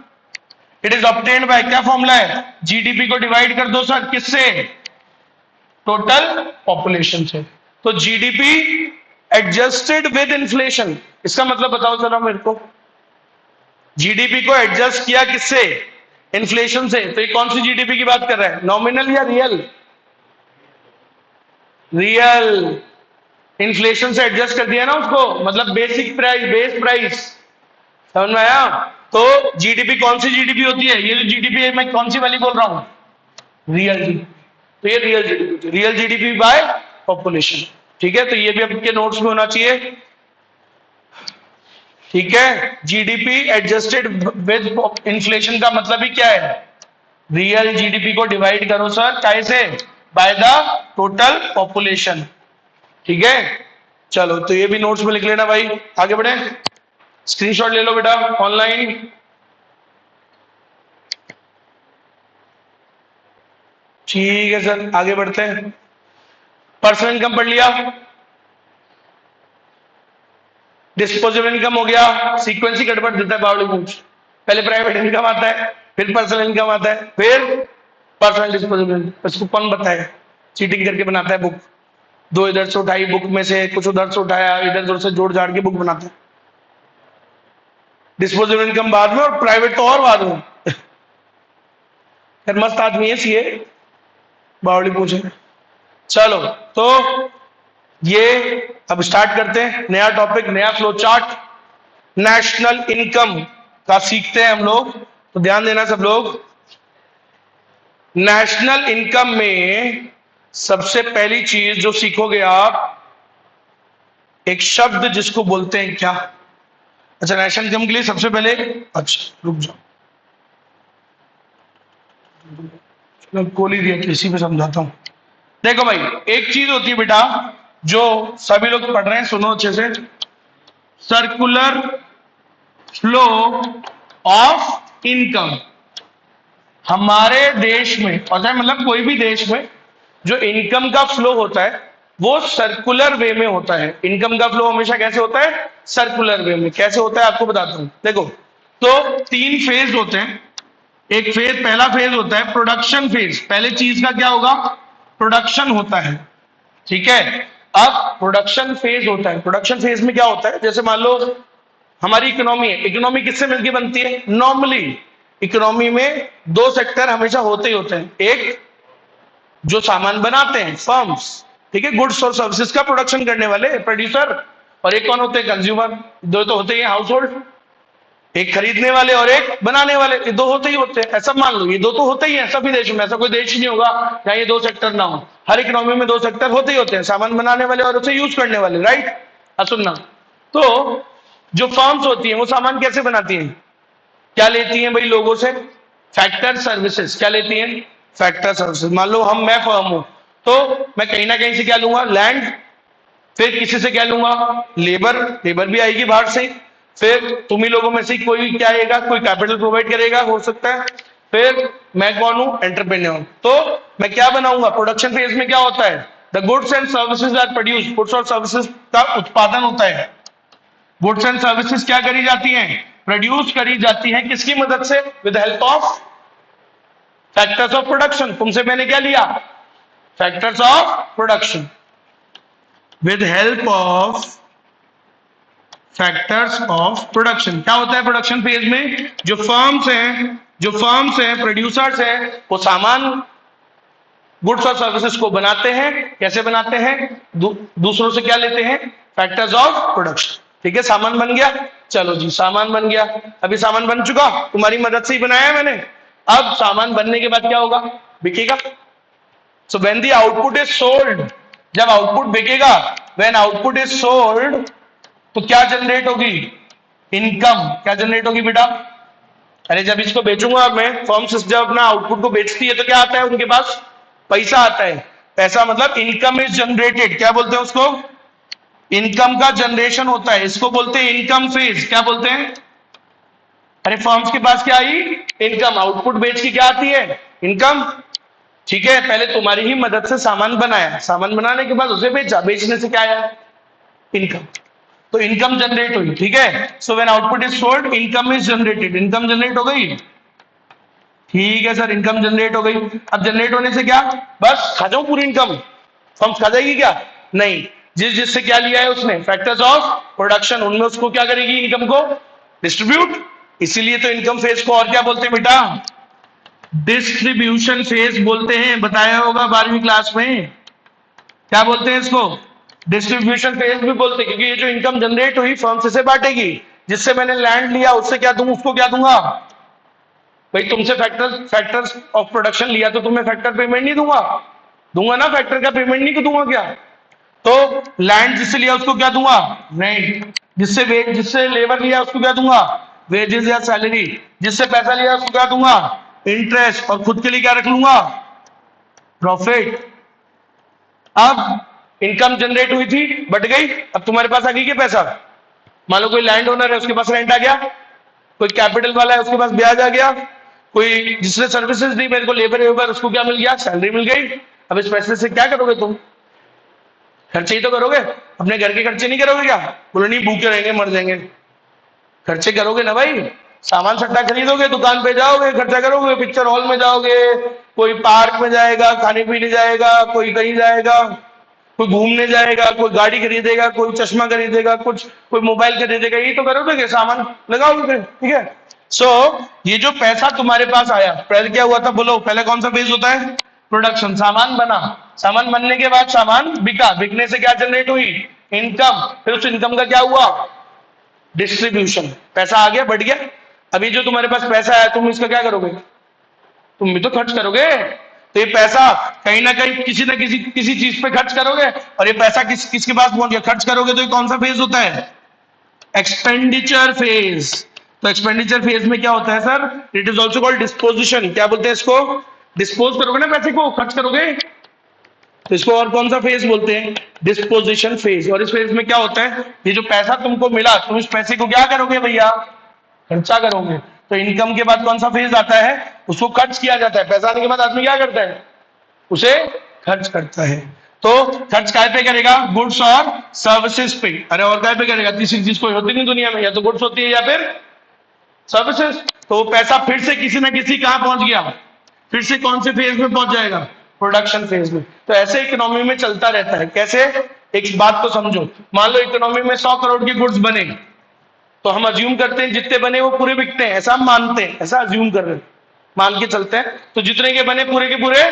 It is obtained by, क्या फॉर्मूला है? जीडीपी को डिवाइड कर दो सर किससे? टोटल पॉपुलेशन से। तो जीडीपी एडजस्टेड विद इन्फ्लेशन, इसका मतलब बताओ जरा मेरे को। जीडीपी को एडजस्ट किया किससे? इन्फ्लेशन से। तो ये कौन सी जीडीपी की बात कर रहा है? नॉमिनल या रियल? रियल। इन्फ्लेशन से एडजस्ट कर दिया ना उसको, मतलब बेसिक प्राइस, बेस प्राइस, समझ में आया? तो जीडीपी कौन सी जीडीपी होती है? ये जो जीडीपी है मैं कौन सी वाली बोल रहा हूं? Real GDP. तो ये real GDP, real GDP by population. ठीक है, तो ये भी आपके नोट्स में होना चाहिए। ठीक है, जीडीपी एडजस्टेड विद इन्फ्लेशन का मतलब ही क्या है? रियल जीडीपी को डिवाइड करो सर कैसे? By the total population. ठीक है, चलो तो ये भी नोट्स में लिख लेना भाई। आगे बढ़े, स्क्रीनशॉट ले लो बेटा ऑनलाइन। ठीक है सर, आगे बढ़ते हैं। पर्सनल इनकम पढ़ लिया, डिस्पोजेबल इनकम हो गया। सीक्वेंस ही गड़बड़ देता है बावड़ी पूछ, पहले प्राइवेट इनकम आता है, फिर पर्सनल इनकम आता है, फिर पर्सनल डिस्पोजेबल। इसको कौन बताए? चीटिंग करके बनाता है बुक, दो इधर से उठाई बुक में से, कुछ उधर से उठाया, इधर उधर से जोड़ जाड़ के बुक बनाता है। डिस्पोजेबल इनकम बाद में और प्राइवेट तो और बाद में। फिर मस्त आदमी है सीए, बावड़ी पूछे। चलो तो ये अब स्टार्ट करते हैं नया टॉपिक, नया फ्लो चार्ट। नेशनल इनकम का सीखते हैं हम लोग, तो ध्यान देना सब लोग। नेशनल इनकम में सबसे पहली चीज जो सीखोगे आप, एक शब्द जिसको बोलते हैं क्या? अच्छा, नेशनल इनकम के लिए सबसे पहले, अच्छा रुक जाओ, गोली दिया इसी पे समझाता हूं। देखो भाई, एक चीज होती है बेटा जो सभी लोग पढ़ रहे हैं, सुनो अच्छे से। Circular flow of income. हमारे देश में, और चाहे मतलब कोई भी देश में, जो इनकम का फ्लो होता है वो सर्कुलर वे में होता है। इनकम का फ्लो हमेशा कैसे होता है? सर्कुलर वे में। कैसे होता है आपको बताता हूं। देखो, तो तीन फेज होते हैं। एक फेज, पहला फेज होता है प्रोडक्शन फेज। पहले चीज का क्या होगा? प्रोडक्शन होता है। ठीक है, अब प्रोडक्शन फेज होता है। प्रोडक्शन फेज में क्या होता है? जैसे मान लो हमारी इकोनॉमी है, इकोनॉमी किससे मिलकर बनती है? नॉर्मली इकोनॉमी में दो सेक्टर हमेशा होते ही होते हैं। एक जो सामान बनाते हैं, फर्म्स, ठीक है, गुड्स और सर्विसेज का प्रोडक्शन करने वाले, प्रोड्यूसर। और एक कौन होते हैं? कंज्यूमर। दो तो होते ही हाउस होल्ड, एक खरीदने वाले और एक बनाने वाले। ये दो होते ही होते हैं, ऐसा मान लो, ये दो तो होते ही हैं सभी देशों में। ऐसा कोई देश ही नहीं होगा जहां ये दो सेक्टर ना हो। हर इकोनॉमी में दो सेक्टर होते ही होते हैं, सामान बनाने वाले और उसे यूज करने वाले, राइट? सुनना, तो जो फर्म्स होती हैं वो सामान कैसे बनाती हैं? क्या लेती हैं भाई लोगों से? Factor services. क्या लेती हैं? Factor services. मान लो मैं फर्म हूं, तो मैं कहीं ना कहीं से क्या लूंगा? लैंड। फिर किसी से क्या लूंगा? लेबर। लेबर भी आएगी बाहर से। फिर तुम ही लोगों में से कोई क्या आएगा? कोई कैपिटल प्रोवाइड करेगा, हो सकता है। फिर मैं कौन हूं? एंटरप्रेन्योर। तो मैं क्या बनाऊंगा? प्रोडक्शन फेज में क्या होता है? The goods and services are produce. Goods और सर्विसेज का उत्पादन होता है। गुड्स एंड सर्विसेज क्या करी जाती हैं? प्रोड्यूस करी जाती हैं। किसकी मदद से? With help of factors of production. तुमसे मैंने क्या लिया? Factors of production. With help of factors of production. क्या होता है प्रोडक्शन फेज में? जो फर्म्स हैं, प्रोड्यूसर्स हैं, वो सामान, गुड्स और सर्विसेज को बनाते हैं। कैसे बनाते हैं? दूसरों से क्या लेते हैं? Factors of production. ठीक है, सामान बन गया। चलो जी, सामान बन गया। अभी सामान बन चुका, तुम्हारी मदद से ही बनाया मैंने। अब सामान बनने के बाद क्या होगा? बिकेगा। So when the output is sold, जब आउटपुट बिकेगा, व्हेन आउटपुट इज सोल्ड, तो क्या जनरेट होगी? इनकम। क्या जनरेट होगी बेटा? अरे जब इसको बेचूंगा मैं, फर्म्स जब अपना आउटपुट को बेचती है तो क्या आता है उनके पास? पैसा आता है। पैसा मतलब इनकम इज जनरेटेड। क्या बोलते हैं उसको? इनकम का जनरेशन होता है, इसको बोलते हैं इनकम फेज। क्या बोलते हैं? अरे फर्म्स के पास क्या आई? इनकम। आउटपुट बेच के क्या आती है? इनकम। ठीक है, पहले तुम्हारी ही मदद से सामान बनाया, सामान बनाने के बाद उसे बेचा, बेचने से क्या आया? इनकम। तो इनकम जनरेट हुई। ठीक है, so when output is sold, income is generated. Income generate हो गई। ठीक है सर, इनकम जनरेट हो गई। अब जनरेट होने से क्या? बस खा जाऊं पूरी इनकम? फर्म्स खा जाएगी क्या? नहीं। जिससे क्या लिया है उसने? Factors of production. उनमें उसको क्या करेगी? इनकम को डिस्ट्रीब्यूट। इसीलिए तो इनकम फेज को और क्या बोलते हैं बेटा? डिस्ट्रीब्यूशन फेज बोलते हैं। बताया होगा 12वीं क्लास में। क्या बोलते हैं इसको? डिस्ट्रीब्यूशन फेज भी बोलते हैं, क्योंकि ये जो इनकम जनरेट हुई फर्म से बांटेगी। जिससे मैंने लैंड लिया उससे क्या दूं, उसको क्या दूंगा भाई, तुमसे फैक्टर्स ऑफ प्रोडक्शन लिया तो तुम्हें फैक्टर पेमेंट नहीं दूंगा, दूंगा ना, फैक्टर का पेमेंट नहीं दूंगा क्या। तो लैंड जिससे लिया उसको क्या दूंगा, रेंट। जिससे लेबर लिया उसको क्या दूंगा, वेजेस या सैलरी। जिससे पैसा लिया उसको क्या दूंगा, इंटरेस्ट। और खुद के लिए क्या रख लूंगा, प्रॉफिट। अब इनकम जनरेट हुई थी, बट गई, अब तुम्हारे पास आ गई क्या पैसा। मान लो कोई लैंड ओनर है, उसके पास रेंट आ गया, कोई कैपिटल वाला है, उसके पास ब्याज आ गया, कोई जिसने सर्विसेज दी मेरे को, लेबर वेबर, उसको क्या मिल गया, सैलरी मिल गई। अब इस पैसे से क्या करोगे तुम, खर्चे ही तो करोगे, अपने घर के खर्चे नहीं करोगे क्या। बोलो नहीं, भूखे रहेंगे, मर जाएंगे। खर्चे करोगे ना भाई, सामान सट्टा खरीदोगे, दुकान पे जाओगे, खर्चा करोगे, पिक्चर हॉल में जाओगे, कोई पार्क में जाएगा, खाने पीने जाएगा, कोई कहीं जाएगा, कोई घूमने जाएगा, कोई गाड़ी खरीदेगा, कोई चश्मा खरीदेगा, कोई मोबाइल खरीदेगा, यही तो करोगे, सामान लगाओगे। ठीक है। सो ये जो पैसा तुम्हारे पास आया, पहले क्या हुआ था बोलो, पहले कौन सा फेज होता है, प्रोडक्शन। सामान बना, सामान बनने के बाद सामान बिका, बिकने से क्या जनरेट हुई, इनकम। फिर उस इनकम का क्या हुआ, डिस्ट्रीब्यूशन। पैसा आ गया, बढ़ गया। अभी जो तुम्हारे पास पैसा है, तुम इसका क्या करोगे, तुम भी तो खर्च करोगे। तो ये पैसा कहीं ना कहीं किसी ना किसी चीज पे खर्च करोगे, और ये पैसा किसके पास पहुंच गया, खर्च करोगे। तो ये कौन सा फेज होता है, एक्सपेंडिचर फेज। तो एक्सपेंडिचर फेज में क्या होता है sir, it is also called disposition. क्या बोलते हैं इसको, डिस्पोज करोगे ना पैसे को, खर्च करोगे, तो इसको और कौन सा फेज बोलते हैं, डिस्पोजिशन फेज। और इस फेज में क्या होता है, ये जो पैसा तुमको मिला, तुम इस पैसे को क्या करोगे भैया, खर्चा करोगे। तो इनकम के बाद कौन सा फेज आता है, उसको खर्च किया जाता है। पैसा आने के बाद आदमी क्या करता है, उसे खर्च करता है। तो खर्च काय पे करेगा, गुड्स और सर्विसेज पे। अरे और काय पे करेगा, तीसरी चीज कोई होती नहीं दुनिया में, या तो गुड्स होती है या फिर सर्विसेज। तो पैसा फिर से किसी ना किसी कहां पहुंच गया, फिर से कौन से फेज में पहुंच जाएगा, प्रोडक्शन फेज में। तो ऐसे इकोनॉमी में चलता रहता है। कैसे, एक बात को समझो, मान लो इकोनॉमी में 100 करोड़ के गुड्स बने, तो हम अज्यूम करते हैं जितने बने वो पूरे बिकते हैं, ऐसा हम मानते हैं, ऐसा अज्यूम कर रहे हैं, मान के चलते हैं। तो जितने के बने पूरे के पूरे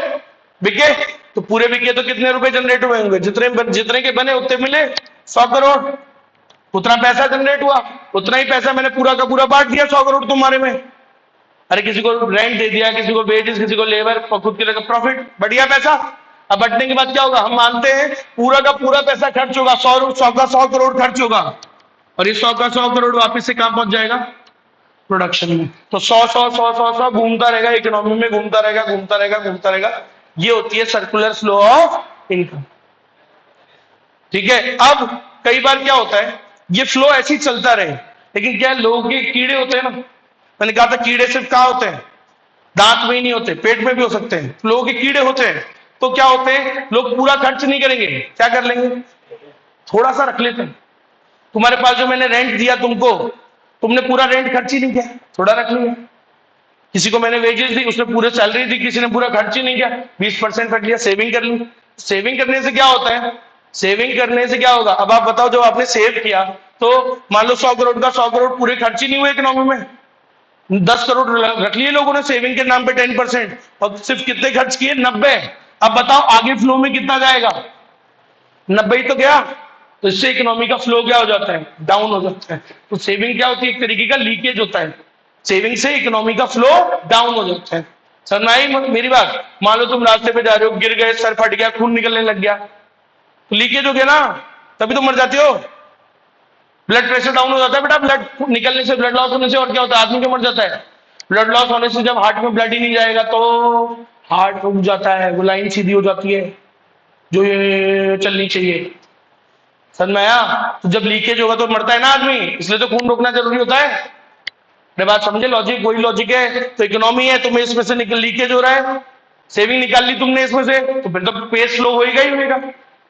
बिके, तो पूरे बिके तो कितने रुपए जनरेट हुए होंगे, जितने के बने उतने मिले 100 करोड़, उतना पैसा जनरेट हुआ, उतना ही पैसा मैंने पूरा का पूरा बांट दिया 100 करोड़ तुम्हारे में। अरे किसी को रेंट दे दिया, किसी को वेजेस, किसी को लेबर, खुद के प्रॉफिट, बढ़िया पैसा। अब बंटने के बाद क्या होगा, हम मानते हैं पूरा का पूरा पैसा खर्च होगा, 100 करोड़ खर्च होगा, और ये 100 का 100 करोड़ वापस से कहां पहुंच जाएगा, प्रोडक्शन में। तो 100 घूमता रहेगा, इकोनॉमी में घूमता रहेगा, घूमता रहेगा, घूमता रहेगा। ये होती है सर्कुलर फ्लो ऑफ इनकम। ठीक है। अब कई बार क्या होता है, ये फ्लो ऐसे ही चलता रहे, लेकिन क्या लोगों के कीड़े होते हैं ना, मैंने कहा था कीड़े सिर्फ कहां होते हैं, दांत में ही नहीं होते, पेट में भी हो सकते हैं। लोगों के कीड़े होते हैं, तो क्या होते हैं, लोग पूरा खर्च नहीं करेंगे, क्या कर लेंगे, थोड़ा सा रख लेते हैं। तुम्हारे पास जो मैंने रेंट दिया तुमको, तुमने पूरा रेंट खर्च ही नहीं किया, थोड़ा रख लिया। किसी को मैंने वेजेस दी, उसने पूरे सैलरी दी, किसी ने पूरा खर्च ही नहीं किया, 20% रख लिया, सेविंग कर ली। सेविंग करने से क्या होता है, सेविंग करने से क्या होगा, अब आप बताओ, जो आपने सेव किया, तो मान लो 100 करोड़ का 100 करोड़ पूरे खर्च ही नहीं हुए इकोनॉमी में, 10 करोड़ रख लिए लोगों ने सेविंग के नाम पे 10%, और सिर्फ कितने खर्च किए, 90। अब बताओ आगे फ्लो में कितना जाएगा, 90 ही तो गया। तो इससे इकोनॉमी का फ्लो क्या हो जाता है, डाउन हो जाता है। तो सेविंग क्या होती है, एक तरीके का लीकेज होता है, सेविंग से इकोनॉमी का फ्लो डाउन हो जाता है। समझ आई मेरी बात। मान लो तुम रास्ते पे जा रहे हो, गिर गए, सर फट गया, खून निकलने लग गया, तो लीकेज हो गया ना, तभी तो मर जाते हो। ब्लड प्रेशर डाउन हो जाता है बेटा, ब्लड निकलने से, ब्लड लॉस होने से, और क्या होता है, आदमी क्यों मर जाता है, ब्लड लॉस होने से। जब हार्ट में ब्लड ही नहीं जाएगा तो हार्ट रुक जाता है, वो लाइन सीधी हो जाती है जो ये चलनी चाहिए। समझ में आया। तो जब लीकेज होगा तो मरता है ना आदमी, इसलिए तो खून रोकना जरूरी होता है। मेरी बात समझे, लॉजिक वही लॉजिक है। तो इकोनॉमी है, तुम्हें इसमें से लीकेज हो रहा है, सेविंग निकाल ली तुमने इसमें से, तो फिर तो पेस फ्लो होएगा ही होएगा।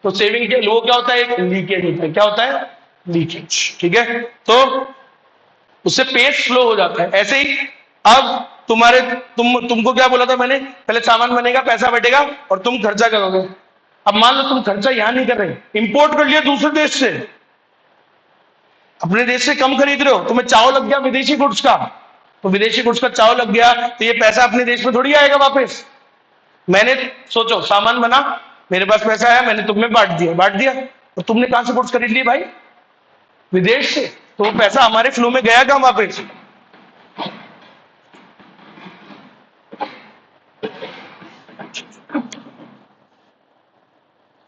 तो सेविंग के लो क्या होता है, एक लीकेज होता है। क्या होता है, लीकेज। ठीक है। तो उससे पेस फ्लो हो जाता है। ऐसे ही अब तुमको क्या बोला था मैंने, पहले सामान बनेगा, पैसा बैठेगा, और तुम खर्चा करोगे। अब मान लो तुम खर्चा यहां नहीं कर रहे, इंपोर्ट कर लिया दूसरे देश से, अपने देश से कम खरीद रहे हो, तुम्हें चाव लग गया विदेशी गुड्स का, तो विदेशी गुड्स का चाव लग गया, तो ये पैसा अपने देश में थोड़ी आएगा वापस। मैंने सोचो सामान बना, मेरे पास पैसा है, मैंने तुम्हें बांट दिया, और तुमने कहां से पुट्स खरीद ली भाई? विदेश से। तो वो पैसा हमारे फ्लो में गया कहां वापस?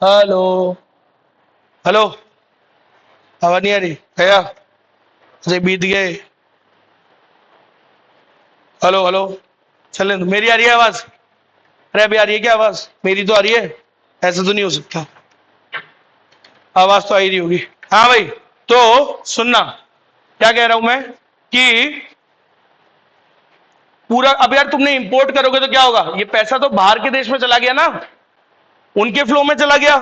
हेलो हेलो, आवाज नहीं आ रही? गया? अरे बीत गए। हेलो हेलो, चले तो मेरी आ रही है आवाज? अरे अभी आ रही है क्या आवाज? मेरी तो आ रही है, ऐसा तो नहीं हो सकता, आवाज तो आ ही रही होगी। हाँ भाई, तो सुनना क्या कह रहा हूं मैं कि पूरा, अब यार तुमने इंपोर्ट करोगे तो क्या होगा? ये पैसा तो बाहर के देश में चला गया ना, उनके फ्लो में चला गया।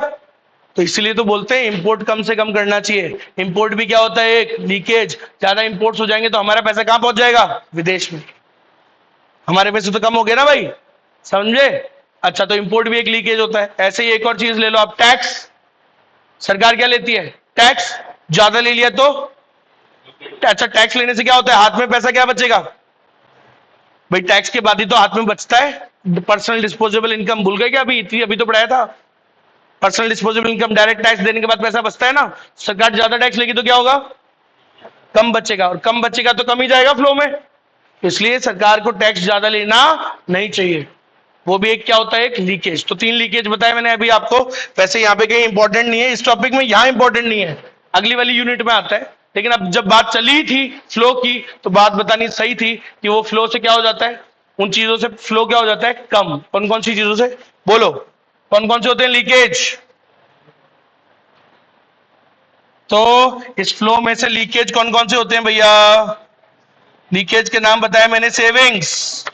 तो इसलिए तो बोलते हैं इंपोर्ट कम से कम करना चाहिए। इंपोर्ट भी क्या होता है? एक लीकेज। ज्यादा इंपोर्ट्स हो जाएंगे तो हमारा पैसा कहां पहुंच जाएगा? विदेश में। हमारे पैसे तो कम हो गए ना भाई, समझे? अच्छा, तो इंपोर्ट भी एक लीकेज होता है। ऐसे ही एक और चीज ले लो आप, टैक्स। सरकार क्या लेती है? टैक्स। ज्यादा ले लिया तो? अच्छा, टैक्स लेने से क्या होता है? हाथ में पैसा क्या बचेगा भाई? टैक्स के बाद ही तो हाथ में बचता है। पर्सनल डिस्पोजेबल इनकम भूल गए क्या? अभी तो पढ़ाया था। Personal disposable income, direct tax देने के बाद पैसा बचता है ना। सरकार ज्यादा टैक्स लेगी तो क्या होगा? कम बचेगा, और कम बचेगा तो कम ही जाएगा फ्लो में। इसलिए सरकार को टैक्स ज्यादा लेना नहीं चाहिए। वो भी एक क्या होता है? एक लीकेज। तो 3 लीकेज बताए मैंने अभी आपको। वैसे यहाँ पे कहीं इंपॉर्टेंट नहीं है इस टॉपिक में, यहाँ इंपॉर्टेंट नहीं है, अगली वाली यूनिट में आता है। लेकिन अब जब बात चली थी फ्लो की, तो बात बतानी सही थी कि वो फ्लो से क्या हो जाता है, उन चीजों से फ्लो क्या हो जाता है? कम। कौन कौन सी चीजों से? बोलो, कौन कौन से होते हैं लीकेज? तो इस फ्लो में से लीकेज कौन कौन से होते हैं भैया? लीकेज के नाम बताया मैंने, सेविंग्स,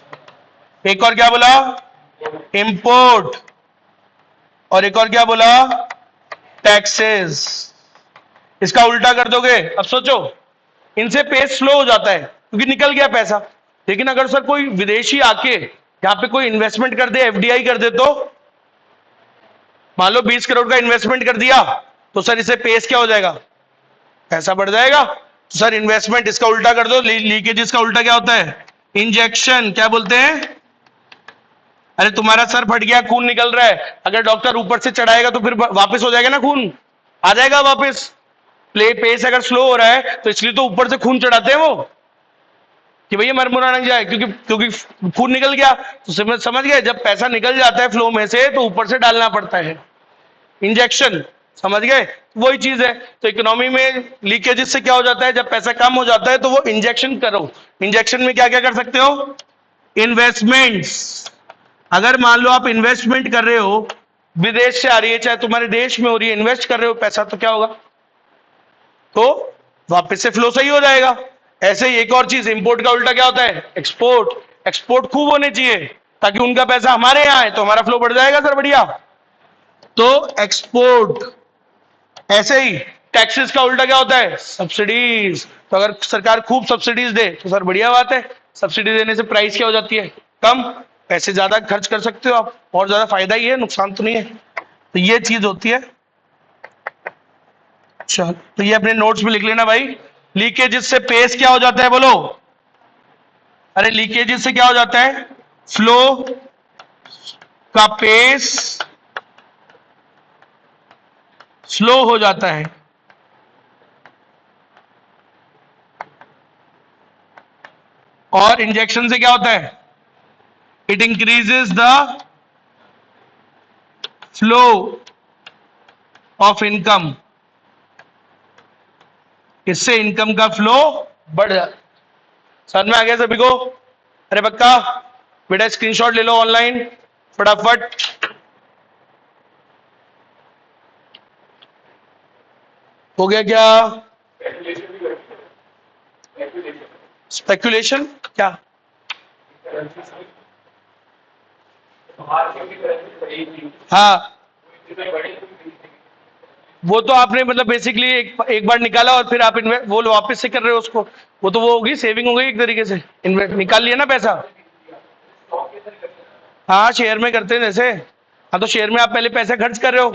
एक और क्या बोला? इंपोर्ट, और एक और क्या बोला? टैक्सेस। इसका उल्टा कर दोगे, अब सोचो, इनसे पेज स्लो हो जाता है क्योंकि निकल गया पैसा। लेकिन अगर सर कोई विदेशी आके यहां पे कोई इन्वेस्टमेंट कर दे, एफडीआई कर दे, तो मान लो 20 करोड़ का इन्वेस्टमेंट कर दिया, तो सर इसे पेज क्या हो जाएगा? पैसा बढ़ जाएगा। तो सर इन्वेस्टमेंट, इसका उल्टा कर दो, लीकेज का उल्टा क्या होता है? इंजेक्शन। क्या बोलते हैं? अरे तुम्हारा सर फट गया, खून निकल रहा है, अगर डॉक्टर ऊपर से चढ़ाएगा तो फिर वापस हो जाएगा ना, खून आ जाएगा वापस। पेस अगर स्लो हो रहा है तो इसलिए तो ऊपर से खून चढ़ाते हैं वो, कि भैया मरमुरा नहीं जाए, क्योंकि क्योंकि खून निकल गया। तो समझ गए, जब पैसा निकल जाता है फ्लो में से तो ऊपर से डालना पड़ता है, इंजेक्शन। समझ गए? वही चीज है। तो इकोनॉमी में लीकेजेस से क्या हो जाता है? जब पैसा कम हो जाता है तो वो इंजेक्शन करो। इंजेक्शन में क्या क्या कर सकते हो? इन्वेस्टमेंट्स। अगर मान लो आप इन्वेस्टमेंट कर रहे हो, विदेश से आ रही है चाहे तुम्हारे देश में हो रही है, इन्वेस्ट कर रहे हो पैसा, तो क्या होगा? तो वापस से फ्लो सही हो जाएगा। ऐसे ही एक और चीज, इंपोर्ट का उल्टा क्या होता है? एक्सपोर्ट। एक्सपोर्ट खूब होने चाहिए ताकि उनका पैसा हमारे यहां आए तो हमारा फ्लो बढ़ जाएगा सर, बढ़िया। तो एक्सपोर्ट। ऐसे ही टैक्सेस का उल्टा क्या होता है? सब्सिडीज। तो अगर सरकार खूब सब्सिडीज दे तो सर बढ़िया बात है, सब्सिडी देने से प्राइस क्या हो जाती है? कम। पैसे ज्यादा खर्च कर सकते हो आप, और ज्यादा फायदा ही है, नुकसान तो नहीं है। तो ये चीज होती है। चल, तो ये अपने नोट्स में लिख लेना भाई। लीकेजेस से पेस क्या हो जाता है? बोलो। अरे लीकेजेस से क्या हो जाता है? फ्लो का पेस स्लो हो जाता है। और इंजेक्शन से क्या होता है? It increases the flow of income. इससे इनकम का फ्लो बढ़ जाता। समझ में आ गया सभी को? अरे पक्का बेटा, स्क्रीनशॉट ले लो ऑनलाइन फटाफट। हो गया क्या? स्पेकुलेशन क्या? हाँ, वो तो आपने मतलब बेसिकली एक बार निकाला और फिर आप वो वापस से कर रहे हो उसको, वो तो वो होगी, सेविंग हो गई एक तरीके से, निकाल लिया ना पैसा। हाँ, शेयर में करते हैं जैसे। हाँ, तो शेयर में आप पहले पैसा खर्च कर रहे हो,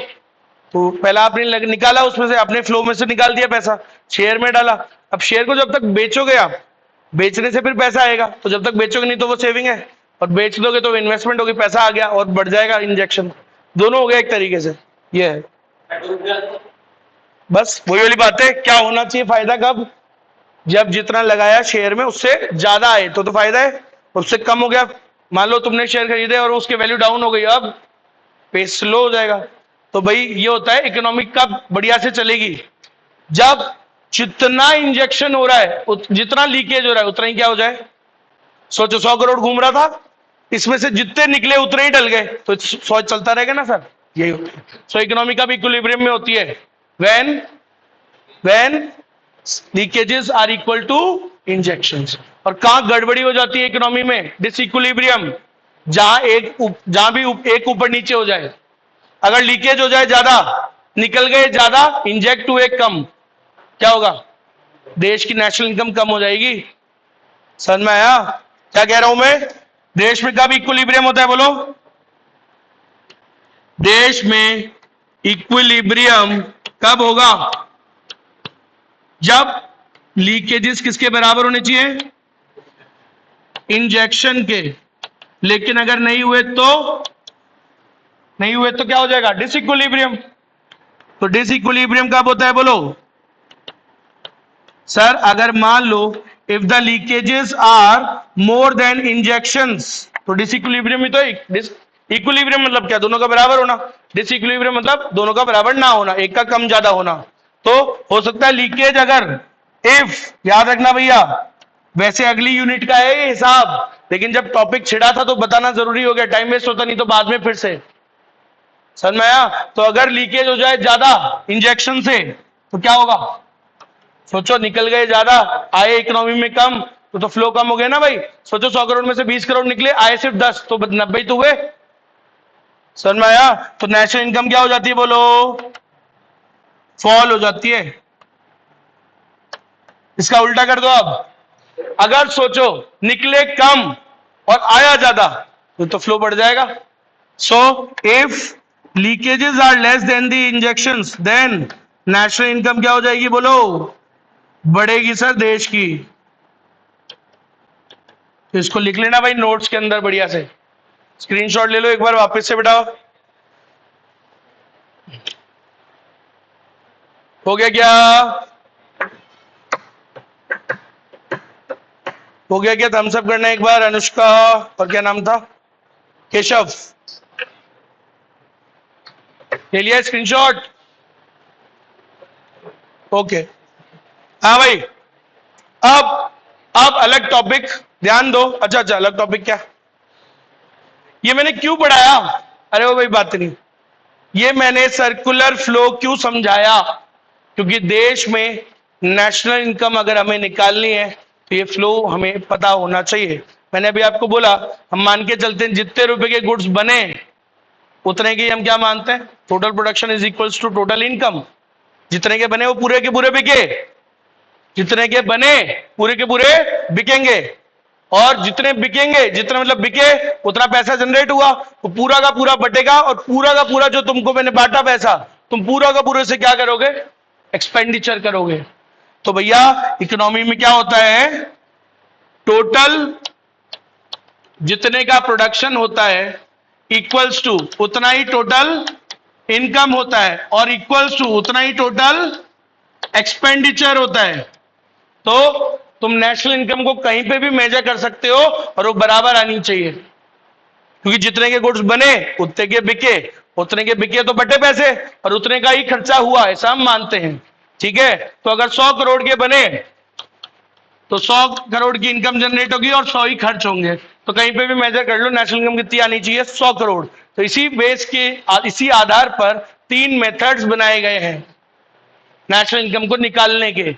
तो पहला आपने निकाला उसमें से, अपने फ्लो में से निकाल दिया पैसा, शेयर में डाला। अब शेयर को जब तक बेचोगे आप, बेचने से फिर पैसा आएगा, तो जब तक बेचोगे नहीं तो वो सेविंग है, और बेच दोगे तो इन्वेस्टमेंट होगी, पैसा आ गया और बढ़ जाएगा, इंजेक्शन। दोनों हो गया एक तरीके से, ये है। बस वही वाली बात है। क्या होना चाहिए फायदा कब? जब जितना लगाया शेयर में उससे ज्यादा आए तो फायदा है, उससे कम हो गया, मान लो तुमने शेयर खरीदे और उसकी वैल्यू डाउन हो गई, अब पेस स्लो हो जाएगा। तो भाई ये होता है इकोनॉमिक का बढ़िया से चलेगी जब जितना इंजेक्शन हो रहा है, जितना लीकेज हो रहा है उतना ही क्या हो जाए। सोचो 100 करोड़ घूम रहा था, इसमें से जितने निकले उतने ही डल गए, तो 100 चलता रहेगा ना सर, यही होता है। सो इकोनॉमी का भी इक्विलिब्रियम में होती है when leakages are equal to injections. और कहां गड़बड़ी हो जाती है इकोनॉमी में? डिसइक्विलिब्रियम, जहां भी एक ऊपर नीचे हो जाए। अगर लीकेज हो जाए ज्यादा, निकल गए ज्यादा, इंजेक्ट हुए कम, क्या होगा? देश की नेशनल इनकम कम हो जाएगी। समझ में आया क्या कह रहा हूं मैं? देश में कब इक्विलिब्रियम होता है बोलो? देश में इक्विलिब्रियम कब होगा? जब लीकेजेस किसके बराबर होने चाहिए? इंजेक्शन के। लेकिन अगर नहीं हुए तो क्या हो जाएगा? डिसइक्विलिब्रियम। तो डिसइक्विलिब्रियम कब होता है बोलो? सर अगर मान लो if the leakages are more than injections, तो डिसइक्विलिब्रियम ही तो। इक्विलिब्रियम मतलब क्या? दोनों का बराबर होना। डिसइक्विलिब्रियम मतलब दोनों का बराबर ना होना, एक का कम ज्यादा होना। तो हो सकता है लीकेज अगर, इफ, याद रखना भैया, वैसे अगली यूनिट का है ये हिसाब, लेकिन जब टॉपिक छिड़ा था तो बताना जरूरी हो गया, टाइम वेस्ट होता नहीं तो बाद में फिर से। समझ में आया? तो अगर लीकेज हो जाए ज्यादा इंजेक्शन से तो क्या होगा? सोचो निकल गए ज्यादा, आए इकोनॉमी में कम, तो फ्लो कम हो गया ना भाई। सोचो 100 करोड़ में से 20 करोड़ निकले, आए सिर्फ 10, तो 90 तो हुए। समझ में आया? तो नेशनल इनकम क्या हो जाती है बोलो? फॉल हो जाती है। इसका उल्टा कर दो अब, अगर सोचो निकले कम और आया ज्यादा तो फ्लो बढ़ जाएगा। So if leakages are less than the injections then national income क्या हो जाएगी बोलो? बढ़ेगी सर देश की। तो इसको लिख लेना भाई नोट्स के अंदर बढ़िया से, स्क्रीनशॉट ले लो एक बार वापस से बेटा। हो गया क्या? हो गया क्या? थम्स अप करना एक बार। अनुष्का और क्या नाम था? केशव, ले लिया स्क्रीनशॉट? ओके हाँ भाई। अब अलग टॉपिक ध्यान दो। अच्छा अलग टॉपिक क्या? ये मैंने क्यों पढ़ाया? अरे वो भाई बात नहीं, ये मैंने सर्कुलर फ्लो क्यों समझाया? क्योंकि देश में नेशनल इनकम अगर हमें निकालनी है तो ये फ्लो हमें पता होना चाहिए। मैंने अभी आपको बोला, हम मान के चलते हैं जितने रुपए के गुड्स बने उतने की हम क्या मानते हैं? Total production is equals to total income. जितने के बने वो पूरे के पूरे बिके, जितने के बने पूरे के पूरे बिकेंगे, और जितने बिकेंगे, जितना मतलब बिके उतना पैसा जनरेट हुआ, तो पूरा का पूरा बटेगा, और पूरा का पूरा जो तुमको मैंने बांटा पैसा, तुम पूरा का पूरे से क्या करोगे? एक्सपेंडिचर करोगे। तो भैया इकोनॉमी में क्या होता है? टोटल जितने का प्रोडक्शन होता है इक्वल्स टू उतना ही टोटल इनकम होता है, और इक्वल्स टू उतना ही टोटल एक्सपेंडिचर होता है। तो तुम नेशनल इनकम को कहीं पे भी मेजर कर सकते हो और वो बराबर आनी चाहिए, क्योंकि जितने के गुड्स बने उतने के बिके, उतने के बिके तो बटे पैसे, और उतने का ही खर्चा हुआ, ऐसा हम मानते हैं। ठीक है? तो अगर 100 करोड़ के बने तो 100 करोड़ की इनकम जनरेट होगी और 100 ही खर्च होंगे। तो कहीं पे भी मेजर कर लो नेशनल इनकम कितनी आनी चाहिए? 100 करोड़। तो इसी बेस के, इसी आधार पर 3 मेथड्स बनाए गए हैं नेशनल इनकम को निकालने के।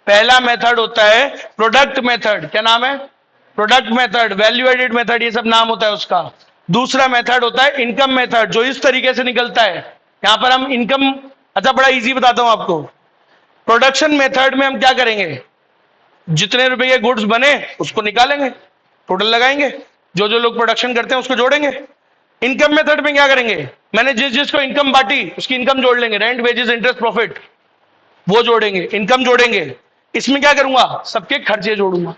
पहला मेथड होता है प्रोडक्ट मेथड। क्या नाम है? Product method, value added method, ये सब नाम होता है उसका। दूसरा मेथड होता है इनकम मेथड, जो इस तरीके से निकलता है। यहां पर हम इनकम, अच्छा बड़ा इजी बताता हूं आपको। प्रोडक्शन मेथड में हम क्या करेंगे? जितने रुपए के गुड्स बने उसको निकालेंगे, टोटल लगाएंगे, जो जो लोग प्रोडक्शन करते हैं उसको जोड़ेंगे। इनकम मेथड में क्या करेंगे? मैंने जिस जिसको इनकम बांटी उसकी इनकम जोड़ लेंगे, रेंट, वेजेस, इंटरेस्ट, प्रॉफिट, वो जोड़ेंगे, इनकम जोड़ेंगे। इसमें क्या करूंगा? सबके खर्चे जोड़ूंगा।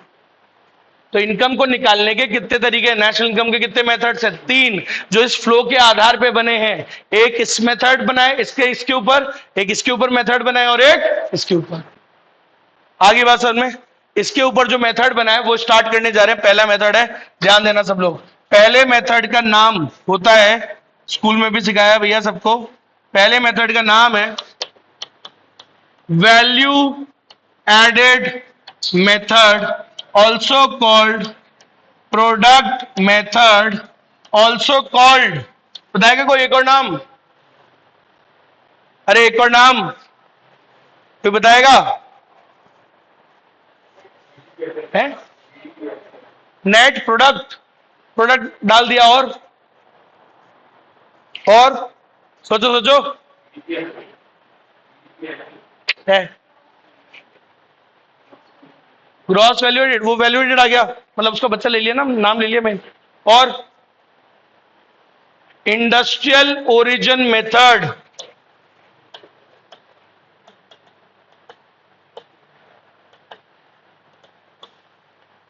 तो इनकम को निकालने के कितने तरीके हैं, नेशनल इनकम के कितने मेथड्स हैं, 3, जो इस फ्लो के आधार पे बने हैं। एक इस मेथड बनाए, इसके ऊपर, एक इसके ऊपर मेथड बनाए और एक इसके ऊपर। आगे बात समझ में। इसके ऊपर जो मेथड बनाए वो स्टार्ट करने जा रहे हैं। पहला मेथड है, ध्यान देना सब लोग। पहले मेथड का नाम होता है, स्कूल में भी सिखाया भैया सबको, पहले मेथड का नाम है value added method, also called product method, also called, बताएगा कोई एक और नाम? अरे एक और नाम कोई बताएगा? है नेट प्रोडक्ट, प्रोडक्ट डाल दिया। और सोचो सोचो है ग्रॉस वैल्यू एडेड, वो वैल्यू एडेड आ गया, मतलब उसका बच्चा ले लिया ना, नाम ले लिया मैं। और industrial origin method,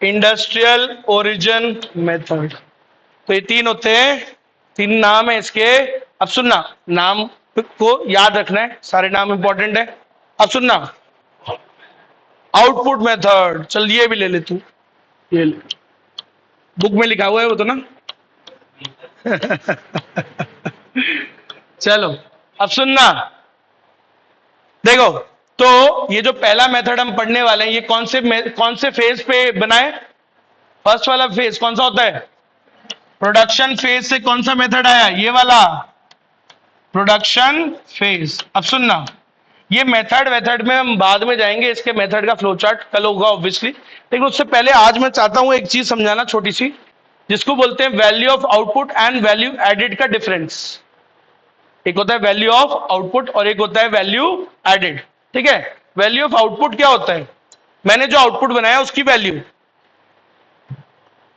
industrial origin method. तो ये 3 होते हैं, 3 नाम है इसके। अब सुनना, नाम को याद रखना है, सारे नाम इंपॉर्टेंट है। अब सुनना, आउटपुट मेथड, चल ये भी ले ले तू, ये ले, बुक में लिखा हुआ है वो तो ना। चलो अब सुनना, देखो, तो ये जो पहला मेथड हम पढ़ने वाले हैं, ये कौन से फेज पे बनाए? फर्स्ट वाला फेज कौन सा होता है? प्रोडक्शन फेज से कौन सा मेथड आया? ये वाला, प्रोडक्शन फेज। अब सुनना, ये मेथड में हम बाद में जाएंगे, इसके मेथड का फ्लो चार्ट कल होगा ऑब्वियसली, लेकिन उससे पहले आज मैं चाहता हूं एक चीज समझाना छोटी सी, जिसको बोलते हैं value of output and value added का डिफरेंस। एक होता है वैल्यू ऑफ आउटपुट और एक होता है वैल्यू एडेड, ठीक है। वैल्यू ऑफ आउटपुट क्या होता है? मैंने जो आउटपुट बनाया उसकी वैल्यू,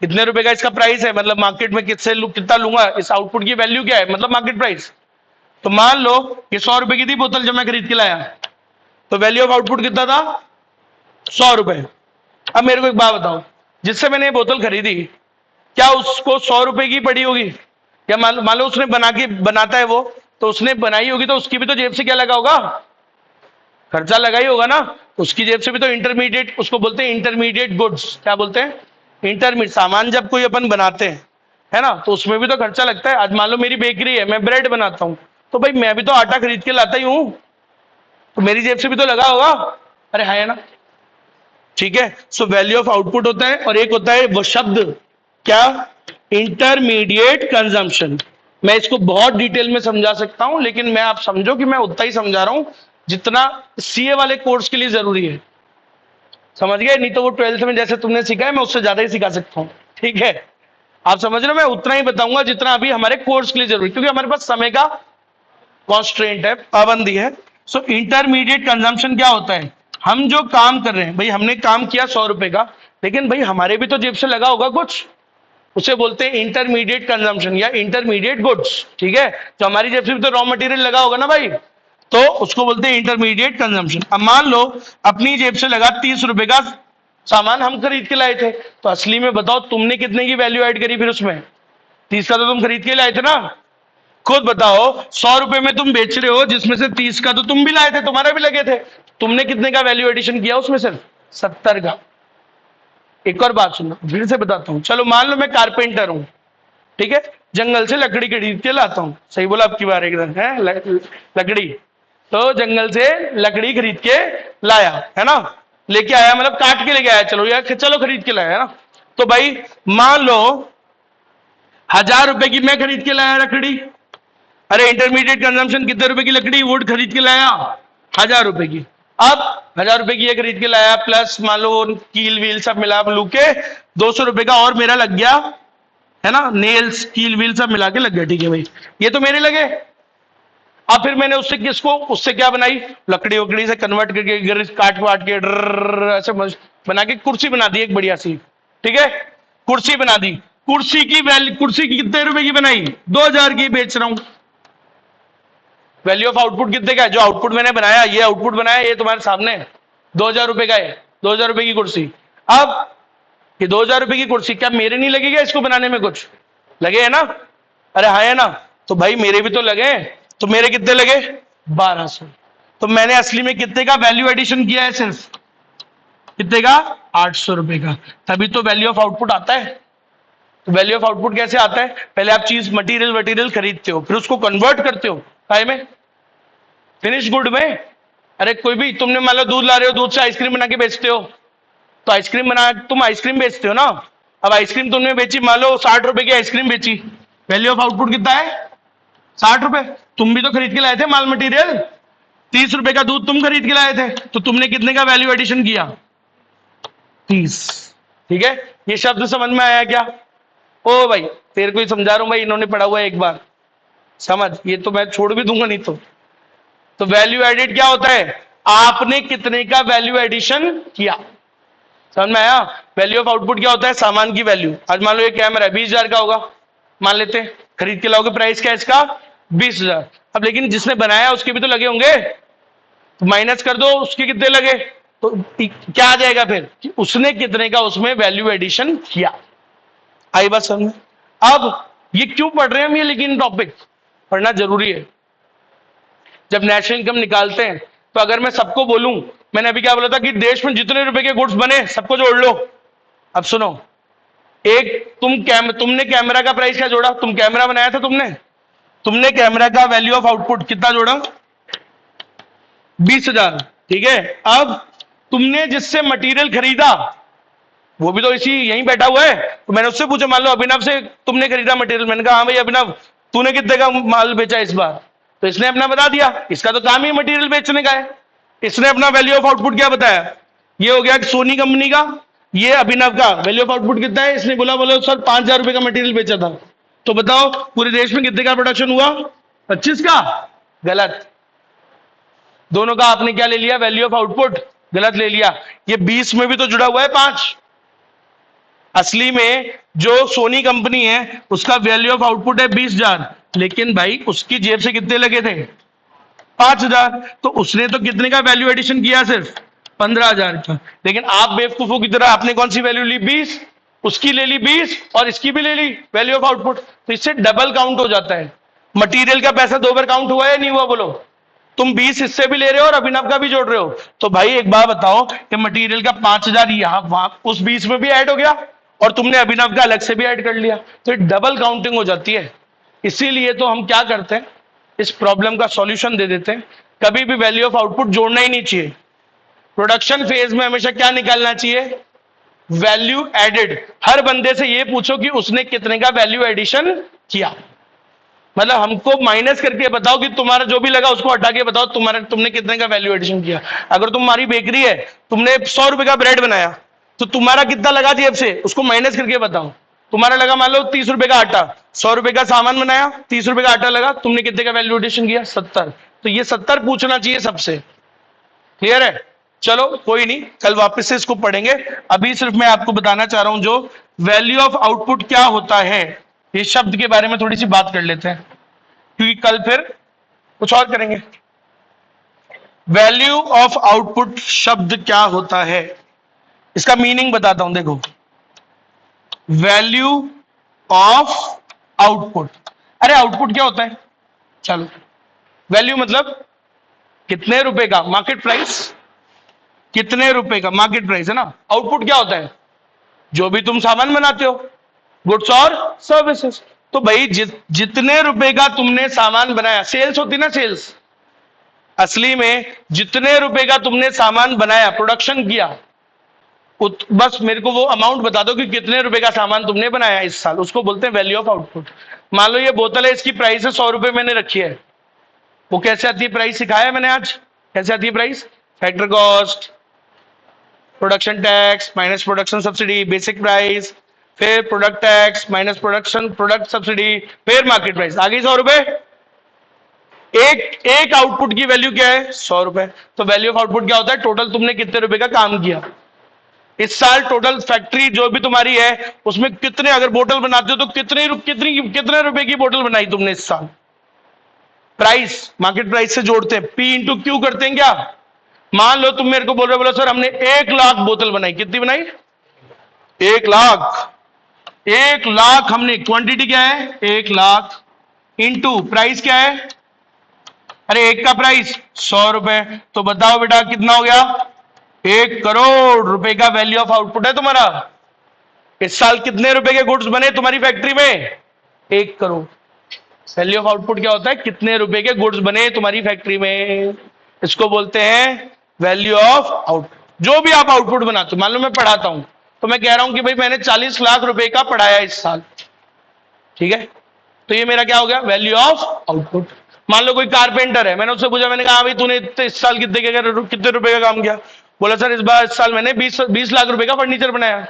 कितने रुपए का इसका प्राइस है, मतलब मार्केट में कितना लूंगा, इस आउटपुट की वैल्यू क्या है, मतलब मार्केट प्राइस। तो मान लो ये 100 रुपए की थी बोतल जब मैं खरीद के लाया, तो वैल्यू ऑफ आउटपुट कितना था? 100 रुपए। अब मेरे को एक बात बताओ, जिससे मैंने ये बोतल खरीदी, क्या उसको 100 रुपए की पड़ी होगी? या मान लो उसने बनाता है वो, तो उसने बनाई होगी, तो उसकी भी तो जेब से क्या लगा होगा? खर्चा लगा ही होगा ना। उसकी जेब से भी तो इंटरमीडिएट, उसको बोलते हैं इंटरमीडिएट गुड्स। क्या बोलते हैं? इंटरमीडिएट सामान। जब कोई अपन बनाते हैं, है ना, तो उसमें भी तो खर्चा लगता है। आज मान लो मेरी बेकरी है, मैं ब्रेड बनाता हूं, तो भाई मैं भी तो आटा खरीद के लाता ही हूं, तो मेरी जेब से भी तो लगा होगा। अरे है ना, ठीक है। सो वैल्यू ऑफ आउटपुट होता है, और एक होता है वो शब्द क्या, इंटरमीडिएट कंजम्पशन। मैं इसको बहुत डिटेल में समझा सकता हूं, लेकिन मैं आप समझो कि मैं उतना ही समझा रहा हूं जितना सीए वाले कोर्स के लिए जरूरी है। समझ गए? नहीं तो वो 12th में जैसे तुमने सीखा है, मैं उससे ज्यादा ही सिखा सकता हूं, ठीक है। आप समझ रहे हो? मैं उतना ही बताऊंगा जितना अभी हमारे कोर्स के लिए जरूरी, क्योंकि हमारे पास समय का कॉन्स्ट्रेंट है, पाबंदी है। सो इंटरमीडिएट कंजम्पशन क्या होता है? हम जो काम कर रहे हैं, भाई हमने काम किया 100 रुपए का, लेकिन भाई हमारे भी तो जेब से लगा होगा कुछ, उसे बोलते हैं इंटरमीडिएट कंजम्पशन या इंटरमीडिएट गुड्स, ठीक है। तो हमारी जेब से भी तो रॉ मटेरियल लगा होगा ना भाई, तो उसको बोलते हैं इंटरमीडिएट कंजम्पशन। अब मान लो अपनी जेब से लगा 30 रुपए का सामान हम खरीद के लाए थे, तो असली में बताओ तुमने कितने की वैल्यू ऐड करी फिर उसमें? 30 का तो तुम खरीद के लाए थे ना। खुद बताओ, 100 रुपए में तुम बेच रहे हो, जिसमें से 30 का तो तुम भी लाए थे, तुम्हारे भी लगे थे, तुमने कितने का वैल्यू एडिशन किया उसमें? सिर्फ 70 का। एक और बात सुनो, फिर से बताता हूं। चलो मान लो मैं कारपेंटर हूं, ठीक है, जंगल से लकड़ी खरीद के लाता हूं, सही बोला आपकी बार एकदम, है लकड़ी, तो जंगल से लकड़ी खरीद के लाया, है ना, लेके आया, मतलब काट के लेके आया, चलो यार, चलो खरीद के लाया, है ना। तो भाई मान लो 1000 रुपए की मैं खरीद के लाया लकड़ी। अरे इंटरमीडिएट कंजम्पशन कितने रुपए की लकड़ी, वुड खरीद के लाया 1000 रुपए की। अब 1000 रुपए की ये खरीद के लाया, प्लस मान लो कील व्हील सब मिला लू के 200 रुपए का और मेरा लग गया, है ना, नेल्स कील व्हील सब मिला के लग गया, ठीक है भाई, ये तो मेरे लगे। अब फिर मैंने उससे क्या बनाई, लकड़ी वकड़ी से कन्वर्ट करके काट वाट के ऐसे बना के कुर्सी बना दी एक बढ़िया सी, ठीक है, कुर्सी बना दी। कुर्सी की कितने रुपए की बनाई? 2000 की बेच रहा हूं। वैल्यू ऑफ आउटपुट कितने का है? जो आउटपुट मैंने बनाया, ये आउटपुट बनाया, ये तुम्हारे सामने 2000 रुपए का है, 2000 रुपए की कुर्सी। अब ये 2000 रुपए की कुर्सी क्या मेरे नहीं लगेगा इसको बनाने में कुछ लगे है ना? अरे हाँ है ना? तो भाई मेरे भी तो लगे। तो मेरे कितने लगे? 1200। तो मैंने असली में कितने का वैल्यू एडिशन किया है? सिर्फ कितने का? 800 रुपए का। तभी तो वैल्यू ऑफ आउटपुट आता है। तो वैल्यू ऑफ आउटपुट कैसे आता है? पहले आप चीज मटेरियल खरीदते हो, फिर उसको कन्वर्ट करते हो काय में? फिनिश गुड में। अरे कोई भी, तुमने मान लो दूध ला रहे हो, दूध से आइसक्रीम बना के बेचते हो, तो आइसक्रीम बना, तुम आइसक्रीम बेचते हो ना। अब आइसक्रीम तुमने बेची, मान लो 60 रुपए की आइसक्रीम बेची, वैल्यू ऑफ आउटपुट कितना है? 60 रुपए। तुम भी तो खरीद के लाए थे माल मटेरियल। 30 रुपए का दूध तुम खरीद के लाए थे, तो तुमने कितने का वैल्यू एडिशन किया? 30। ठीक है, ये शब्द समझ में आया क्या? ओ भाई तेरे को ही समझा रहा हूं भाई, इन्होंने पढ़ा हुआ है एक बार, समझ। ये तो मैं छोड़ भी दूंगा नहीं तो वैल्यू एडिड क्या होता है? आपने कितने का वैल्यू एडिशन किया। समझ में आया? वैल्यू ऑफ आउटपुट क्या होता है? सामान की वैल्यू। आज मान लो ये कैमरा 20,000 का होगा, मान लेते हैं, खरीद के लाओगे, प्राइस क्या है इसका? 20,000। अब लेकिन जिसने बनाया उसके भी तो लगे होंगे, तो माइनस कर दो, उसके कितने लगे, तो क्या आ जाएगा फिर कि उसने कितने का उसमें वैल्यू एडिशन किया। आई बात समझ में? अब ये क्यों पढ़ रहे हैं हम ये, लेकिन टॉपिक पढ़ना जरूरी है। जब नेशनल इनकम निकालते हैं तो अगर मैं सबको बोलूं, मैंने अभी क्या बोला था कि देश में जितने रुपए के गुड्स बने सबको जोड़ लो। अब सुनो, एक तुमने कैमरा का प्राइस क्या जोड़ा? तुम कैमरा बनाया था, तुमने कैमरा का वैल्यू ऑफ आउटपुट कितना जोड़ा? 20,000। ठीक है, अब तुमने जिससे मटेरियल खरीदा वो भी तो इसी यहीं बैठा हुआ है, तो मैंने उससे पूछा, मान लो अभिनव से तुमने खरीदा मटेरियल, मैंने कहा हाँ भाई अभिनव तूने कितने का माल बेचा इस बार? तो इसने अपना बता दिया, इसका तो काम ही मटेरियल बेचने का है। इसने अपना वैल्यू ऑफ आउटपुट क्या बताया? ये हो गया सोनी कंपनी का, ये अभिनव का वैल्यू ऑफ आउटपुट कितना है? इसने बोला सर 5,000 रुपए का मटेरियल बेचा था। तो बताओ पूरे देश में कितने का प्रोडक्शन हुआ? 25 का। गलत। दोनों का आपने क्या ले लिया? वैल्यू ऑफ आउटपुट गलत ले लिया। ये 20 में भी तो जुड़ा हुआ है 5। असली में जो सोनी कंपनी है उसका वैल्यू ऑफ आउटपुट है 20,000, लेकिन भाई उसकी जेब से कितने लगे थे? 5,000। तो उसने तो कितने का वैल्यू एडिशन किया? सिर्फ 15,000 का। लेकिन आप बेवकूफों की तरह आपने कौन सी वैल्यू ली? 20। उसकी ले ली 20 और इसकी भी ले ली वैल्यू ऑफ आउटपुट, तो इससे डबल काउंट हो जाता है। मटेरियल का पैसा 2 बार काउंट हुआ है नहीं हुआ? बोलो। तुम 20 इससे भी ले रहे हो और अभिनव का भी जोड़ रहे हो, तो भाई एक बात बताओ कि मटेरियल का 5,000 यहां वहां उस 20 में भी ऐड हो गया और तुमने अभिनव का अलग से भी ऐड कर लिया, तो डबल काउंटिंग हो जाती है। इसीलिए तो हम क्या करते हैं, इस प्रॉब्लम का सॉल्यूशन दे देते हैं। कभी भी वैल्यू ऑफ आउटपुट जोड़ना ही नहीं चाहिए। प्रोडक्शन फेज में हमेशा क्या निकालना चाहिए? Value added. हर बंदे से ये पूछो कि उसने कितने का वैल्यू एडिशन किया, मतलब हमको माइनस करके बताओ कि तुम्हारा जो भी लगा उसको हटा के बताओ तुमने कितने का वैल्यू एडिशन किया। अगर तुम्हारी बेकरी है, तुमने 100 रुपए का ब्रेड बनाया, तो तुम्हारा कितना लगा जेब से उसको माइनस करके बताओ। तुम्हारा लगा मान लो 30 रुपए का आटा, 100 रुपए का सामान बनाया, 30 रुपए का आटा लगा, तुमने कितने का वैल्यू एडिशन किया? 70। तो ये 70 पूछना चाहिए सबसे। क्लियर है? चलो कोई नहीं, कल वापस से इसको पढ़ेंगे। अभी सिर्फ मैं आपको बताना चाह रहा हूं जो वैल्यू ऑफ आउटपुट क्या होता है, इस शब्द के बारे में थोड़ी सी बात कर लेते हैं, क्योंकि कल फिर कुछ और करेंगे। वैल्यू ऑफ आउटपुट शब्द क्या होता है, इसका मीनिंग बताता हूं। देखो, वैल्यू ऑफ आउटपुट, अरे आउटपुट क्या होता है? चलो, वैल्यू मतलब कितने रुपए का, मार्केट प्राइस, कितने रुपए का मार्केट प्राइस है ना। आउटपुट क्या होता है? जो भी तुम सामान बनाते हो, गुड्स और सर्विसेज। तो भाई जितने रुपए का तुमने सामान बनाया, सेल्स होती ना, सेल्स। असली में जितने रुपए का तुमने सामान बनाया, प्रोडक्शन किया, बस मेरे को वो अमाउंट बता दो कि कितने रुपए का सामान तुमने बनाया इस साल, उसको बोलते हैं वैल्यू ऑफ आउटपुट। मान लो ये बोतल है, इसकी प्राइस है 100 रुपए मैंने रखी है। वो कैसे आती है प्राइस सिखाया मैंने आज, कैसे आती है price? Factor cost, production tax minus production subsidy, basic price, फिर product tax minus product subsidy, फिर मार्केट प्राइस, आगे 100 रुपए। एक आउटपुट की वैल्यू क्या है? 100 रुपए। तो वैल्यू ऑफ आउटपुट क्या होता है? टोटल तुमने कितने रुपए का काम किया इस साल। टोटल फैक्ट्री जो भी तुम्हारी है उसमें कितने, अगर बोतल बनाते हो तो कितने रुपए की बोतल बनाई तुमने इस साल। प्राइस मार्केट प्राइस से जोड़ते हैं, पी इंटू क्यू करते हैं क्या। मान लो तुम मेरे को बोल रहे, बोलो सर हमने 1 लाख बोतल बनाई, कितनी बनाई? 1 लाख, 1 लाख हमने, क्वांटिटी क्या है 1 लाख, इंटू प्राइस क्या है, अरे एक का प्राइस 100 रुपए, तो बताओ बेटा कितना हो गया, 1 करोड़ रुपए का वैल्यू ऑफ आउटपुट है तुम्हारा। इस साल कितने रुपए के गुड्स बने तुम्हारी फैक्ट्री में, 1 करोड़। वैल्यू ऑफ आउटपुट क्या होता है, कितने रुपए के गुड्स बने तुम्हारी फैक्ट्री में, इसको बोलते हैं वैल्यू ऑफ आउटपुट। जो भी आप आउटपुट बनाते हो, मान लो मैं पढ़ाता हूं, तो मैं कह रहा हूं कि भाई मैंने 40 लाख रुपए का पढ़ाया इस साल, ठीक है, तो ये मेरा क्या हो गया, वैल्यू ऑफ आउटपुट। मान लो कोई कारपेंटर है, मैंने उससे पूछा, मैंने कहा भाई तूने इस साल कितने रुपए का काम किया, बोला सर इस साल मैंने 20 लाख रुपए का फर्नीचर बनाया।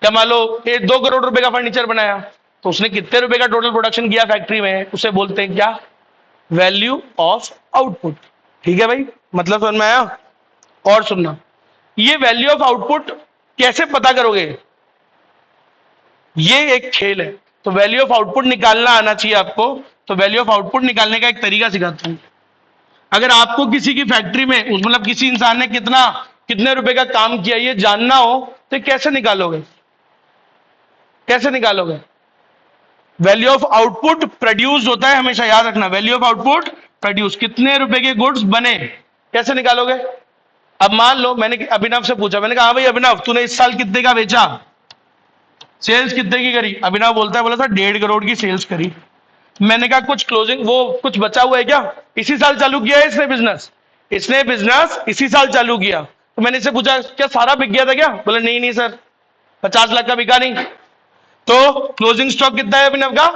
क्या मान लो 2 करोड़ रुपए का फर्नीचर बनाया, तो उसने कितने रुपए का टोटल प्रोडक्शन किया फैक्ट्री में, उसे बोलते हैं क्या, वैल्यू ऑफ आउटपुट। ठीक है भाई, मतलब समझ में आया। और सुनना, ये वैल्यू ऑफ आउटपुट कैसे पता करोगे, ये एक खेल है। तो वैल्यू ऑफ आउटपुट निकालना आना चाहिए आपको। तो वैल्यू ऑफ आउटपुट निकालने का एक तरीका सिखाता हूं। अगर आपको किसी की फैक्ट्री में, मतलब किसी इंसान ने कितने रुपए का काम किया ये जानना हो, तो कैसे निकालोगे, कैसे निकालोगे, वैल्यू ऑफ आउटपुट प्रोड्यूस होता है, हमेशा याद रखना, वैल्यू ऑफ आउटपुट प्रोड्यूस, कितने रुपए के गुड्स बने, कैसे निकालोगे। अब मान लो मैंने अभिनव से पूछा, मैंने कहा हाँ भाई अभिनव तूने इस साल कितने का बेचा, सेल्स कितने की करी, अभिनव बोलता है, बोला सर 1.5 करोड़ की सेल्स करी। मैंने कहा कुछ क्लोजिंग, वो कुछ बचा हुआ है क्या, इसी साल चालू किया है इसने बिजनेस, इसी साल चालू किया। तो मैंने इससे पूछा क्या सारा बिक गया था क्या, बोला नहीं नहीं सर 50 लाख का बिका नहीं। तो क्लोजिंग स्टॉक कितना है अभिनव का,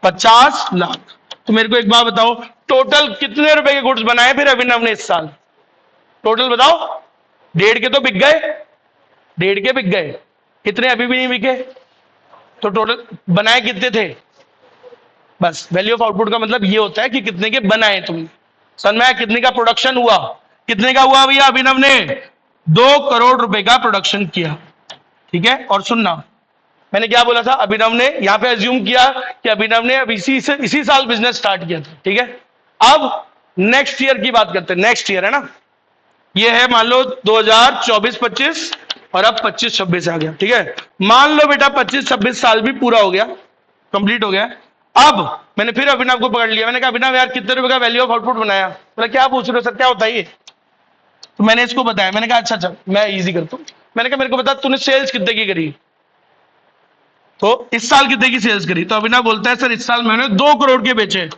50 लाख। तो मेरे को एक बात बताओ, टोटल कितने रुपए के गुड्स बनाए फिर अभिनव ने इस साल, टोटल बताओ। 1.5 के तो बिक गए, 1.5 के बिक गए, कितने अभी भी नहीं बिके, तो टोटल बनाए कितने थे। बस वैल्यू ऑफ आउटपुट का मतलब ये होता है कि कितने के बनाए तुमने, समझ में आया, कितने का प्रोडक्शन हुआ, कितने का हुआ भैया, अभिनव ने 2 करोड़ रुपए का प्रोडक्शन किया। ठीक है, और सुनना मैंने क्या बोला था, अभिनव ने यहां पे अज्यूम किया कि अभिनव ने अब इसी साल बिजनेस स्टार्ट किया था। ठीक है, अब नेक्स्ट ईयर की बात करते हैं, नेक्स्ट ईयर है ना, ये है मान लो 2024-25 और अब 25-26 आ गया। ठीक है, मान लो बेटा 25-26 साल भी पूरा हो गया, कंप्लीट हो गया। अब मैंने फिर अभिनव को पकड़ लिया, मैंने कहा अभिनव यार कितने रुपए का वैल्यू ऑफ आउटपुट बनाया, बोला क्या पूछ रहे हो सर, क्या होता है ये। तो मैंने इसको बताया, मैंने कहा अच्छा अच्छा मैं इजी करता हूं, मैंने कहा मेरे को बता तूने सेल्स कितने की करी, तो इस साल कितने की सेल्स करी। तो अभिनव बोलता है सर इस साल मैंने 2 करोड़ के बेचे।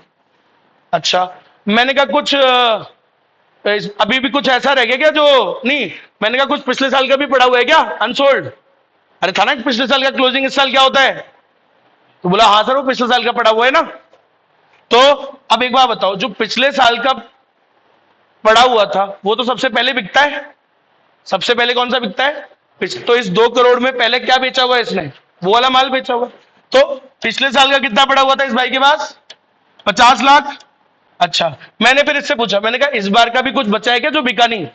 अच्छा, मैंने कहा कुछ अभी भी कुछ ऐसा रह गया क्या जो नहीं, मैंने कहा कुछ पिछले साल का भी पड़ा हुआ है क्या अनसोल्ड, अरे था ना पिछले साल का क्लोजिंग इस साल क्या होता है, तो बोला हाँ सर वो पिछले साल का पड़ा हुआ है ना। तो अब एक बात बताओ, जो पिछले साल का पड़ा हुआ था वो तो सबसे पहले बिकता है, सबसे पहले कौन सा बिकता है, तो इस 2 करोड़ में पहले क्या बेचा हुआ है इसने, वो वाला माल बेचा हुआ। तो पिछले साल का कितना पड़ा हुआ था इस भाई के पास, 50 लाख। अच्छा, मैंने फिर इससे पूछा, मैंने कहा इस बार का भी कुछ बचा है क्या जो बिका नहीं,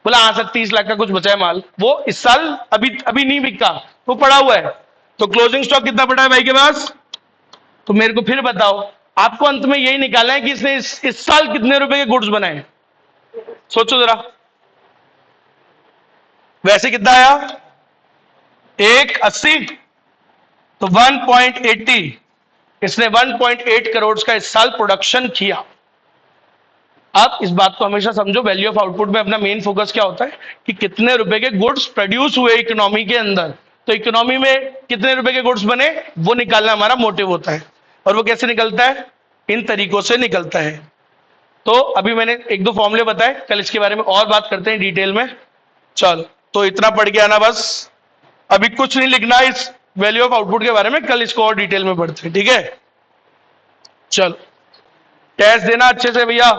बोला हाँ सर 30 लाख का कुछ बचा है माल, वो इस साल अभी नहीं बिका, वो पड़ा हुआ है। तो क्लोजिंग स्टॉक कितना पड़ा है भाई के पास। तो मेरे को फिर बताओ, आपको अंत में यही निकालना है कि इसने इस साल कितने रुपए के गुड्स बनाए, सोचो जरा। वैसे कितना आया 180, तो 1.80, इसने 1.8 करोड़ का इस साल प्रोडक्शन किया। आप इस बात को हमेशा समझो, वैल्यू ऑफ आउटपुट में अपना मेन फोकस क्या होता है कि कितने रुपए के गुड्स प्रोड्यूस हुए इकोनॉमी के अंदर, तो इकोनॉमी में कितने रुपए के गुड्स बने वो निकालना हमारा मोटिव होता है। और वो कैसे निकलता है, इन तरीकों से निकलता है। तो अभी मैंने 1-2 फॉर्मूले बताए, कल इसके बारे में और बात करते हैं डिटेल में। चलो, तो इतना पढ़ के आना बस, अभी कुछ नहीं लिखना इस वैल्यू ऑफ आउटपुट के बारे में, कल इसको और डिटेल में पढ़ते हैं। ठीक है, चलो टेस्ट देना अच्छे से भैया।